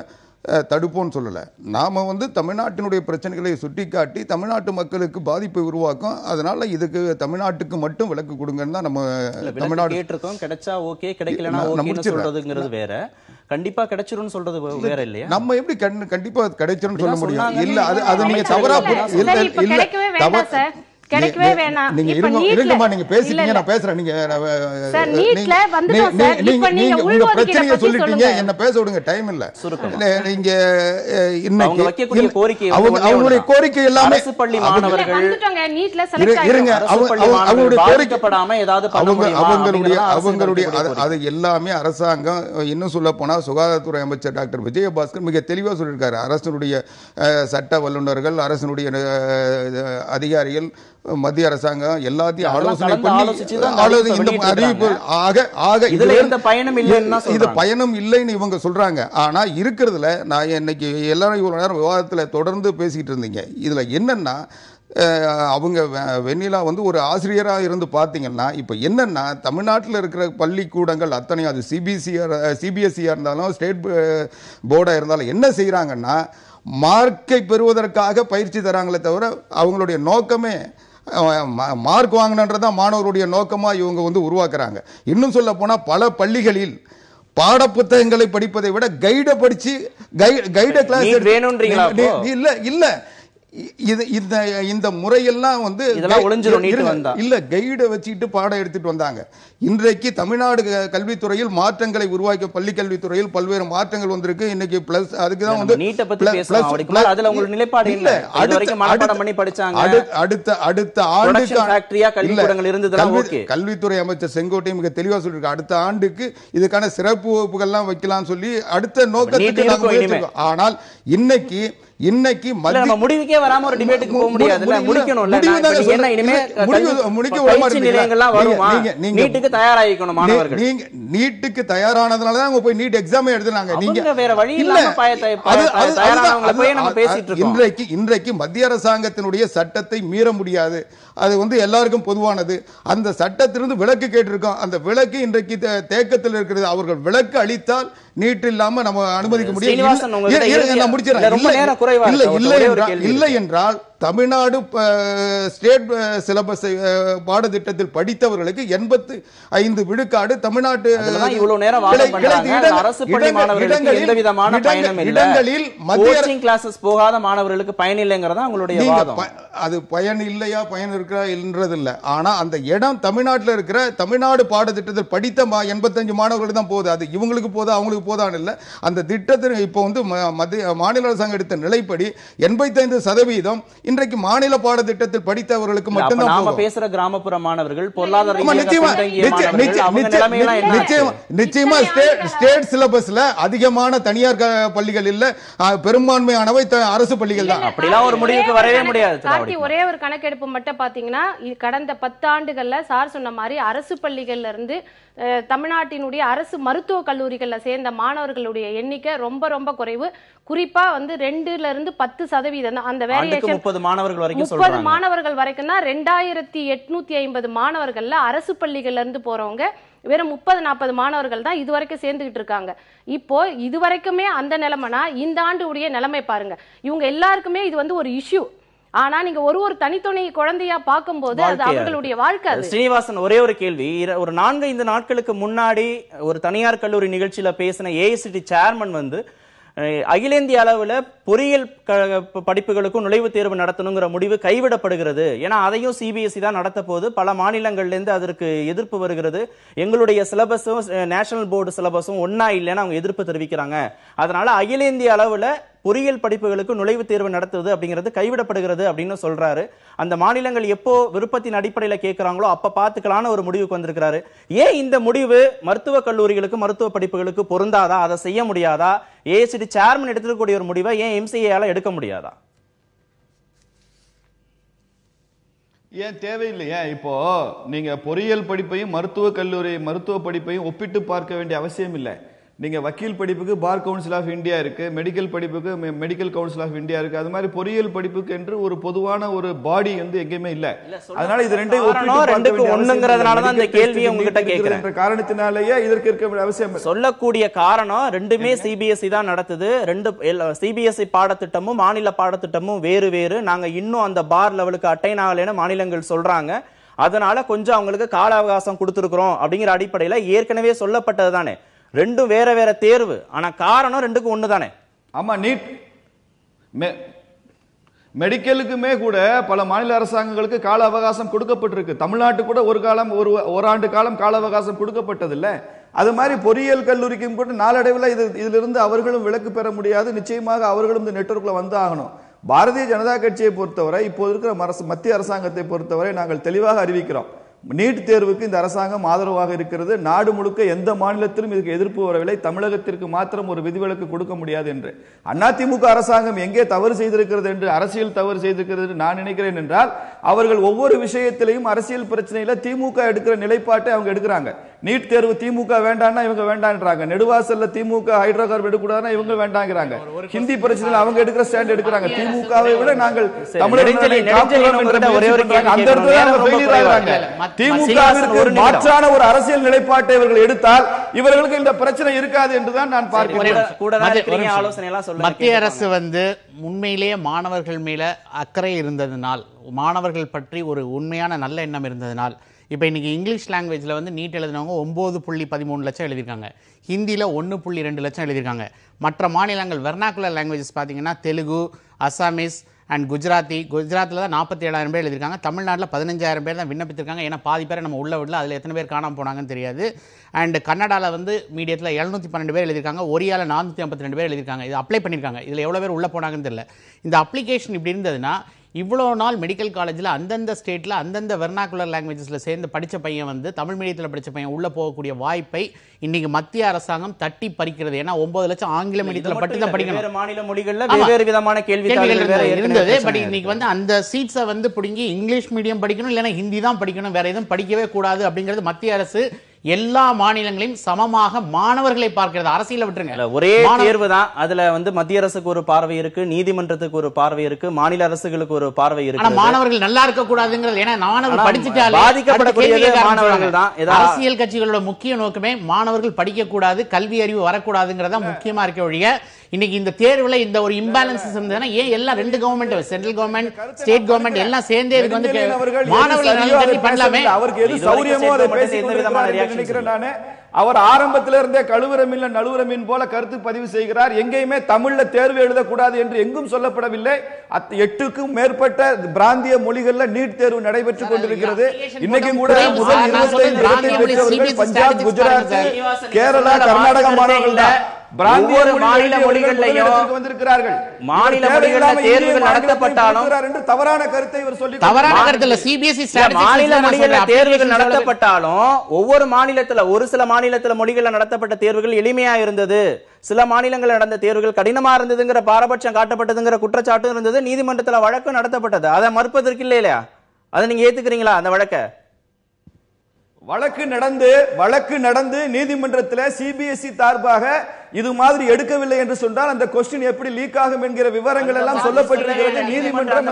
தடுப்போன்னு சொல்லலை. நாம் வந்து தமிழ்நாட்டினுடைய பிரச்சனைகளை சுட்டிக்காட்டி தமிழ்நாட்டு மக்களுக்கு பாதிப்பை உருவாக்கும். அதனால இதுக்கு தமிழ்நாட்டுக்கு மட்டும் விலக்கு கொடுங்கன்னு தான் நம்ம தமிழ்நாடு கேட்டிருக்கோம். கிடைச்சா ஓகே, கிடைக்கலனா ஓகேன்னு சொல்றதுங்கிறது வேற, கண்டிப்பா கிடைச்சிரும்னு சொல்றது வேற இல்லையா? நம்ம எப்படி கண்டிப்பா கிடைச்சிரும்னு சொல்ல முடியும்? இல்ல அது நீங்க தவறா கிடைக்கவே வேணாம். நீங்க இருங்கம்மா, நீங்க பேசிட்டீங்க, நான் பேசுறேன். நீங்க உங்க பிரச்சனையை சொல்லிட்டீங்க, என்ன பேச விடுங்க, டைம் இல்ல. நீங்க இன்னைக்கு அவங்களுடைய கோரிக்கை எல்லாமே அரசு பள்ளி மாணவர்கள் இருங்க, அவங்களுடைய கோரிக்கைப்படாம ஏதாவது அவங்களுடைய அது எல்லாமே அரசாங்கம். இன்னும் சொல்ல போனா சுகாதாரத்துறை அமைச்சர் டாக்டர் விஜயபாஸ்கர் மிக தெளிவா சொல்லியிருக்காரு. அரசனுடைய சட்ட வல்லுநர்கள், அரசனுடைய அதிகாரிகள், மத்திய அரசாங்கம் எல்லாத்தையும் ஆலோசனை பண்ணி அறிவிப்பு இது பயணம் இல்லைன்னு இவங்க சொல்றாங்க. ஆனா இருக்கிறதுல நான் இன்னைக்கு எல்லாரும் இவ்வளவு நேரம் விவாதத்துல தொடர்ந்து பேசிக்கிட்டு இருந்தீங்க. இதுல என்னன்னா அவங்க வெண்ணிலா வந்து ஒரு ஆசிரியராக இருந்து பார்த்தீங்கன்னா இப்போ என்னன்னா தமிழ்நாட்டில் இருக்கிற பள்ளிக்கூடங்கள் அத்தனையும் அது சிபிஎஸ்சியாக இருந்தாலும் ஸ்டேட் போர்டாக இருந்தாலும் என்ன செய்கிறாங்கன்னா மார்க்கை பெறுவதற்காக பயிற்சி தராங்களே தவிர அவங்களுடைய நோக்கமே மார்க் வாங்கணுன்றதான் மாணவருடைய நோக்கமாக இவங்க வந்து உருவாக்குறாங்க. இன்னும் சொல்ல போனால் பல பள்ளிகளில் பாட புத்தகங்களை படிப்பதை விட கைட படிச்சு கைட கிளாஸ் இல்ல இந்த முறையெல்லாம் வந்து இல்ல கைட வச்சுட்டு பாடம் எடுத்துட்டு வந்தாங்க. இன்றைக்கு தமிழ்நாடு கல்வித்துறையில் மாற்றங்களை உருவாக்கி பள்ளி கல்வித்துறையில் பல்வேறு மாற்றங்கள் வந்திருக்கு. இன்னைக்கு பிளஸ் அதுக்குதான் வந்து அடுத்த ஆண்டுக்கு கல்வித்துறை அமைச்சர் செங்கோட்டை மிக தெளிவா சொல்லிருக்கு. அடுத்த ஆண்டுக்கு இதுக்கான சிறப்பு வகுப்புகள்லாம் வைக்கலாம் சொல்லி அடுத்த நோக்கத்துக்கு. ஆனால் இன்னைக்கு முடிவுக்கே வராம ஒரு டிபேட்டுக்கு போக முடியாதுல்ல, முடிக்கணும்ல. என்ன இனிமே பயிற்சி நிலையங்கள்லாம் வருமா? நீட்டுக்கு தயாராகிக்கணும் மாணவர்கள். நீங்க நீட்டுக்கு தயாரானதுனால தான் போய் நீட் எக்ஸாம் எழுதுனாங்க. நீங்க வேற வழி இல்லாம தயாரானவங்கள போய் நம்ம பேசிட்டு இருக்கோம். இன்றைக்கு மத்திய அரசாங்கத்தினுடைய சட்டத்தை மீற முடியாது. அது வந்து எல்லாருக்கும் பொதுவானது. அந்த சட்டத்திலிருந்து விலக்கு கேட்டிருக்கோம். அந்த விலக்கு இன்றைக்கு தேக்கத்தில் இருக்கிறது. அவர்கள் விலக்கு அளித்தால் நீட் இல்லாம நம்ம அனுமதிக்க முடியும். இல்லை என்றால் தமிழ்நாடு ஸ்டேட் சிலபஸ் பாடத்திட்டத்தில் படித்தவர்களுக்கு 85 விழுக்காடு தமிழ்நாட்டு இடங்களில் போகாத மாணவர்களுக்கு பயன் இல்லைங்கிறதா உங்களுடைய வாதம். அது பயன் இல்லையா பயன் இருக்கிறா என்றதில்லை. ஆனா அந்த இடம் தமிழ்நாட்டில் இருக்கிற தமிழ்நாடு பாடத்திட்டத்தில் படித்த 85 மாணவர்களுக்கு தான் போகுது. அது இவங்களுக்கு போதா அவங்களுக்கு போதான்னு இல்லை. அந்த திட்டத்தில் இப்போ வந்து மாநில அரசாங்கம் எடுத்த நிலைப்படி 85% இன்றைக்கு மாநில பாடத்திட்டத்தில் படித்தவர்களுக்கு மட்டும்தான் நாம போகும். பேசுற கிராமப்புற மாணவர்கள் பொருளாதார நிச்சயமா ஸ்டேட் சிலபஸ்ல அதிகமான தனியார் பள்ளிகள் இல்ல, பெரும்பான்மையானவை அரசு பள்ளிகள் தான். அப்படிலாம் ஒரு முடிவுக்கு வரவே முடியாது. ஒரே ஒரு கணக்கெடுப்பு மட்டும் பாத்தீங்கன்னா கடந்த 10 ஆண்டுகள்ல சார் சொன்ன மாதிரி அரசு பள்ளிகள்ல இருந்து தமிழ்நாட்டினுடைய அரசு மருத்துவ கல்லூரிகள்ல சேர்ந்த மாணவர்களுடைய எண்ணிக்கை ரொம்ப ரொம்ப குறைவு. குறிப்பா வந்து 2ல இருந்து 10% தான் அந்த வேரியேஷன். 30 மாணவர்கள் வரைக்கும் 30 மாணவர்கள் வரைக்கும் தான். 2850 மாணவர்கள்ல அரசு பள்ளிகள்ல இருந்து போறவங்க வெறும் 30-40 மாணவர்கள் தான் இது வரைக்கும் சேர்ந்துகிட்டு இருக்காங்க. இப்போ இது வரைக்குமே அந்த நிலைமைனா இந்த ஆண்டு உடைய நிலைமை பாருங்க. இவங்க எல்லாருக்குமே இது வந்து ஒரு இஷ்யூ. ஆனா நீங்க ஒரு தனித்துணை குழந்தையா பார்க்கும்போது அது அவர்களுடைய வாழ்க்கை. ஸ்ரீனிவாசன், ஒரே ஒரு கேள்வி. ஒரு 4-5 நாட்களுக்கு முன்னாடி ஒரு தனியார் கல்லூரி நிகழ்ச்சியில பேசின ஏஐசிடி சேர்மன் வந்து அகில இந்திய அளவுல பொறியியல் படிப்புகளுக்கும் நுழைவுத் தேர்வு நடத்தணுங்கிற முடிவு கைவிடப்படுகிறது. ஏன்னா அதையும் சிபிஎஸ்இ தான் நடத்த போது. பல மாநிலங்கள்ல இருந்து அதற்கு எதிர்ப்பு வருகிறது. எங்களுடைய சிலபஸும் நேஷனல் போர்டு சிலபஸும் ஒன்னா இல்லைன்னு அவங்க எதிர்ப்பு தெரிவிக்கிறாங்க. அதனால அகில இந்திய அளவுல பொறியியல் படிப்புகளுக்கு நுழைவுத் தேர்வு நடத்துவது அப்படிங்கிறது கைவிடப்படுகிறது அப்படின்னு சொல்றாரு. அந்த மாநிலங்கள் எப்போ விருப்பத்தின் அடிப்படையில கேட்கிறாங்களோ அப்ப பாத்துக்கலான ஒரு முடிவுக்கு வந்திருக்கிறாரு. ஏன் இந்த முடிவு மருத்துவ கல்லூரிகளுக்கு மருத்துவ படிப்புகளுக்கு பொருந்தாதா? அதை செய்ய முடியாதா? ஏஐசிடி சேர்மன் எடுத்துக்கூடிய ஒரு முடிவை ஏன் எம்சிஏயால எடுக்க முடியாதா? ஏன் தேவையில்லையா? இப்போ நீங்க பொறியியல் படிப்பையும் மருத்துவ படிப்பையும் ஒப்பிட்டு பார்க்க வேண்டிய அவசியம் இல்லை. நீங்க வக்கீல் படிப்புக்கு பார் கவுன்சில் ஆஃப் இந்தியா இருக்கு, மெடிக்கல் படிப்புக்கு மெடிக்கல் கவுன்சில் ஆஃப் இந்தியா இருக்கு. அது மாதிரி பொறியியல் படிப்புக்கு என்று ஒரு பொதுவான ஒரு பாடி வந்து எங்கேயுமே இல்ல. அதனால இது ரெண்டு காரணத்தினாலேயே இதற்கு இருக்க அவசியம். சொல்லக்கூடிய காரணம் ரெண்டுமே சிபிஎஸ்இ தான் நடத்துது. சிபிஎஸ்இ பாடத்திட்டமும் மாநில பாடத்திட்டமும் வேறு வேறு. நாங்க இன்னும் அந்த பார் லெவலுக்கு அட்டைன் ஆகலைன்னு மாநிலங்கள் சொல்றாங்க. அதனால கொஞ்சம் அவங்களுக்கு கால அவகாசம் கொடுத்திருக்கிறோம் அப்படிங்கிற அடிப்படையில ஏற்கனவே சொல்லப்பட்டது தானே. ரெண்டும் வேற வேற தேர்வு. ஆனா காரணம் ரெண்டுக்கும் ஒண்ணுதானே. ஆமா, நீட் மெடிக்கலுக்குமே கூட பல மாநில அரசாங்கங்களுக்கு கால அவகாசம் கொடுக்கப்பட்டிருக்கு. தமிழ்நாட்டுக்கு கூட ஒரு ஆண்டு காலம் கால அவகாசம் கொடுக்கப்பட்டது இல்ல. அது மாதிரி பொறியியல் கல்லூரிக்கும் கூட நாளடைவில் இதிலிருந்து அவர்களும் விலக்கு பெற முடியாது. நிச்சயமாக அவர்களும் இந்த நெட்வொர்க்ல வந்து ஆகணும். பாரதிய ஜனதா கட்சியை பொறுத்தவரை, இப்போது இருக்கிற மத்திய அரசாங்கத்தை பொறுத்தவரை நாங்கள் தெளிவாக அறிவிக்கிறோம். நீட் தேர்வுக்கு இந்த அரசாங்கம் ஆதரவாக இருக்கிறது. நாடு முழுக்க எந்த மாநிலத்திலும் இதுக்கு எதிர்ப்பு வரவில்லை. தமிழகத்திற்கு மாத்திரம் ஒரு விதிவிலக்கு கொடுக்க முடியாது என்று அதிமுக அரசாங்கம் எங்கே தவறு செய்திருக்கிறது என்று, அரசியல் தவறு செய்திருக்கிறது என்று நான் நினைக்கிறேன் என்றால், அவர்கள் ஒவ்வொரு விஷயத்திலையும் அரசியல் பிரச்சனையில திமுக எடுக்கிற நிலைப்பாட்டை அவங்க எடுக்கிறாங்க. நீட் தேர்வு திமுக வேண்டாம்னா இவங்க வேண்டான்றாங்க. நெடுவாசல்ல திமுக ஹைட்ரோ கார்பன் எடுக்கூடாதுன்னா இவங்க வேண்டாங்கிறாங்க. ஹிந்தி பிரச்சனையில் அவங்க எடுக்கிற ஸ்டாண்ட் எடுக்கிறாங்க. திமுகவை விட நாங்கள் திமுகவிற்கு மாற்றான ஒரு அரசியல் நிலைப்பாட்டை இவர்கள் எடுத்தால் இவர்களுக்கு இந்த பிரச்சனை இருக்காது என்றுதான் நான் பார்க்கிறேன். மத்திய அரசு வந்து உண்மையிலேயே மாணவர்கள் மேல அக்கறை இருந்ததனால், மாணவர்கள் பற்றி ஒரு உண்மையான நல்ல எண்ணம் இருந்ததனால், இப்போ இன்னைக்கு இங்கிலீஷ் லாங்குவேஜில் வந்து நீட் எழுதினவங்க 9.13 லட்சம் எழுதியிருக்காங்க. ஹிந்தியில் 1.2 லட்சம் எழுதியிருக்காங்க. மற்ற மாநிலங்கள் வெர்னாக்குலர் லாங்குவேஜஸ் பார்த்தீங்கன்னா தெலுங்கு, அசாமீஸ் அண்ட் குஜராத்தில் தான் 47,000 பேர் எழுதியிருக்காங்க. தமிழ்நாட்டில் 15,000 பேர் தான் விண்ணப்பித்திருக்காங்க. ஏன்னா பாதி பேரை நம்ம உள்ள விடல, அதில் எத்தனை பேர் காணாமல் போனாங்கன்னு தெரியாது. அண்ட் கன்னடாவில் வந்து மீடியத்தில் 712 பேர் எழுதியிருக்காங்க. ஒரியாவில் 452 பேர் எழுதியிருக்காங்க. இது அப்ளை பண்ணியிருக்காங்க. இதில் எவ்வளோ பேர் உள்ளே போனாங்கன்னு தெரியல. இந்த அப்ளிகேஷன் இப்படி இருந்ததுன்னா, இவ்வளோ நாள் மெடிக்கல் காலேஜில் அந்தந்த ஸ்டேட்டில் அந்தந்த வெர்னாக்குலர் லாங்குவேஜஸில் சேர்ந்து படித்த பையன் வந்து தமிழ் மீடியத்தில் படித்த பையன் உள்ளே போகக்கூடிய வாய்ப்பை இன்னைக்கு மத்திய அரசாங்கம் தட்டி பறிக்கிறது. ஏன்னா 9 லட்சம் ஆங்கில மீடியத்தில் பற்றி தான் படிக்கணும். மாநில மொழிகளில் வெவ்வேறு விதமான கேள்விகள் இருந்தது. பட் இன்னைக்கு வந்து அந்த சீட்ஸை வந்து பிடிங்கி இங்கிலீஷ் மீடியம் படிக்கணும், இல்லைன்னா ஹிந்தி தான் படிக்கணும், வேற எதுவும் படிக்கவே கூடாது அப்படிங்கிறது மத்திய அரசு எல்லா மாநிலங்களையும் சமமாக மாணவர்களை பார்க்கிறது. அரசியல விட்டுருங்க, ஒரே தேர்வு தான். அதுல வந்து மத்திய அரசுக்கு ஒரு பார்வை இருக்கு, நீதிமன்றத்துக்கு ஒரு பார்வை இருக்கு, மாநில அரசுகளுக்கு ஒரு பார்வை இருக்கு. மாணவர்கள் நல்லா இருக்க கூடாதுங்கிறது. ஏன்னா மாணவர்கள் படிச்சுட்டாலே பாதிக்கப்படக்கூடியது மாணவர்கள் தான். அரசியல் கட்சிகளோட முக்கிய நோக்கமே மாணவர்கள் படிக்க கூடாது, கல்வி அறிவு வரக்கூடாதுங்கிறதா முக்கியமா இருக்க ஒழிய இன்னைக்கு இந்த தேர்வுல இந்த ஒரு இம்பேலன்சஸ் இருந்ததுன்னா ஏன் எல்லாம் ரெண்டு government, central government, state government எல்லாம் சேர்ந்தே இதுக்கு வந்து மாணவர்கள் பண்ணலாமே. அவருக்கு எது சௌரியமோ அதை பேசி நினைக்கிறேன் நானு. அவர் ஆரம்பத்தில இருந்தே கழுவுற மீன் நழுவுற மீன் போல கருத்து பதிவு செய்கிறார். எங்கேயுமே தமிழ்ல தேர்வு எழுதக்கூடாது என்று எங்கும் சொல்லப்படவில்லை. 8க்கும் மேற்பட்ட பிராந்திய மொழிகள்ல நீட் தேர்வு நடைபெற்றுக் கொண்டிருக்கிறது. இன்னைக்கும் கூட முதல் 25 இடத்தை பெற்றவர்கள் பஞ்சாப், குஜராத், கேரளா, கர்நாடகா மாணவர்கள் தான். ஒவ்வொரு மாநில மொழிகளிலையும் வந்திருக்கிறார்கள். மாநில மொழிகளில் தேர்வுகள் நடத்தப்பட்டாலும் என்று தவறான கருத்தை இவர் சொல்லி தவறான கருத்துல சிபிஎஸ்இ மாநில மொழிகளில் தேர்வுகள் நடத்தப்பட்டாலும் ஒவ்வொரு மாநிலத்துல ஒரு சில மாநிலத்துல மொழிகளில் நடத்தப்பட்ட தேர்வுகள் எளிமையா இருந்தது, சில மாநிலங்கள் நடந்த தேர்வுகள் கடினமா இருந்ததுங்கிற பாரபட்சம் காட்டப்பட்டதுங்கிற குற்றச்சாட்டும் இருந்தது. நீதிமன்றத்துல வழக்கு நடத்தப்பட்டது. அதை மறுப்பதற்கு இல்லையா? அதை நீங்க ஏத்துக்கிறீங்களா? அந்த வழக்கு நடந்து நீதிமன்றத்தில் சிபிஎஸ்இ சார்பாக இது மாதிரி எடுக்கவில்லை என்று சொன்னால் அந்த கொஸ்டின் எப்படி லீக் ஆகும் என்கிற விவரங்கள் எல்லாம் சொல்லப்பட்டிருக்கிறது. நீதிமன்றம்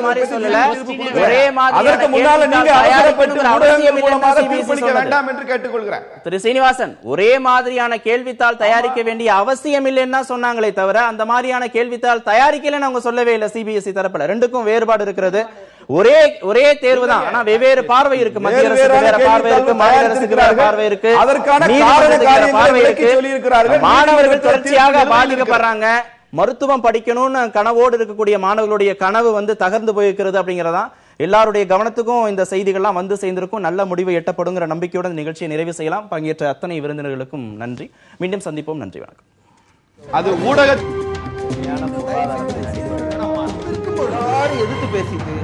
அதற்கு முன்னால நீங்க அவசரப்பட்டு ஊடகங்கள் மூலமாக தீர்ப்பளிக்க வேண்டாம் என்று கேட்டுக்கொள்கிறேன். திரு சீனிவாசன், ஒரே மாதிரியான கேள்வித்தாள் தயாரிக்க வேண்டிய அவசியம் இல்லைன்னா சொன்னாங்களே தவிர அந்த மாதிரியான கேள்வித்தாள் தயாரிக்கலன்னு அவங்க சொல்லவே இல்லை. சிபிஎஸ்இ தரப்புல ரெண்டுக்கும் வேறுபாடு இருக்கிறது. ஒரே தேர்வு தான், ஆனா வெவ்வேறு பார்வை இருக்கு. மத்திய அரசுக்கு வேற பார்வை இருக்கு, மாநில அரசுக்கு வேற பார்வை இருக்கு, அதற்கான பார்வை இருக்கு. மாணவர்கள் தொடர்ச்சியாக பாதிக்கப்படுறாங்க. மருத்துவம் படிக்கணும்னு கனவோடு இருக்கக்கூடிய மாணவர்களுடைய கனவு தகர்ந்து போயிருக்கிறது அப்படிங்கறதா எல்லாருடைய கவனத்துக்கும் இந்த செய்திகள்லாம் சேர்ந்திருக்கும். நல்ல முடிவு எட்டப்படுங்கிற நம்பிக்கையுடன் நிகழ்ச்சியை நிறைவு செய்யலாம். பங்கேற்ற அத்தனை விருந்தினர்களுக்கும் நன்றி. மீண்டும் சந்திப்போம். நன்றி, வணக்கம். அது ஊடக எதிர்த்து பேசிட்டு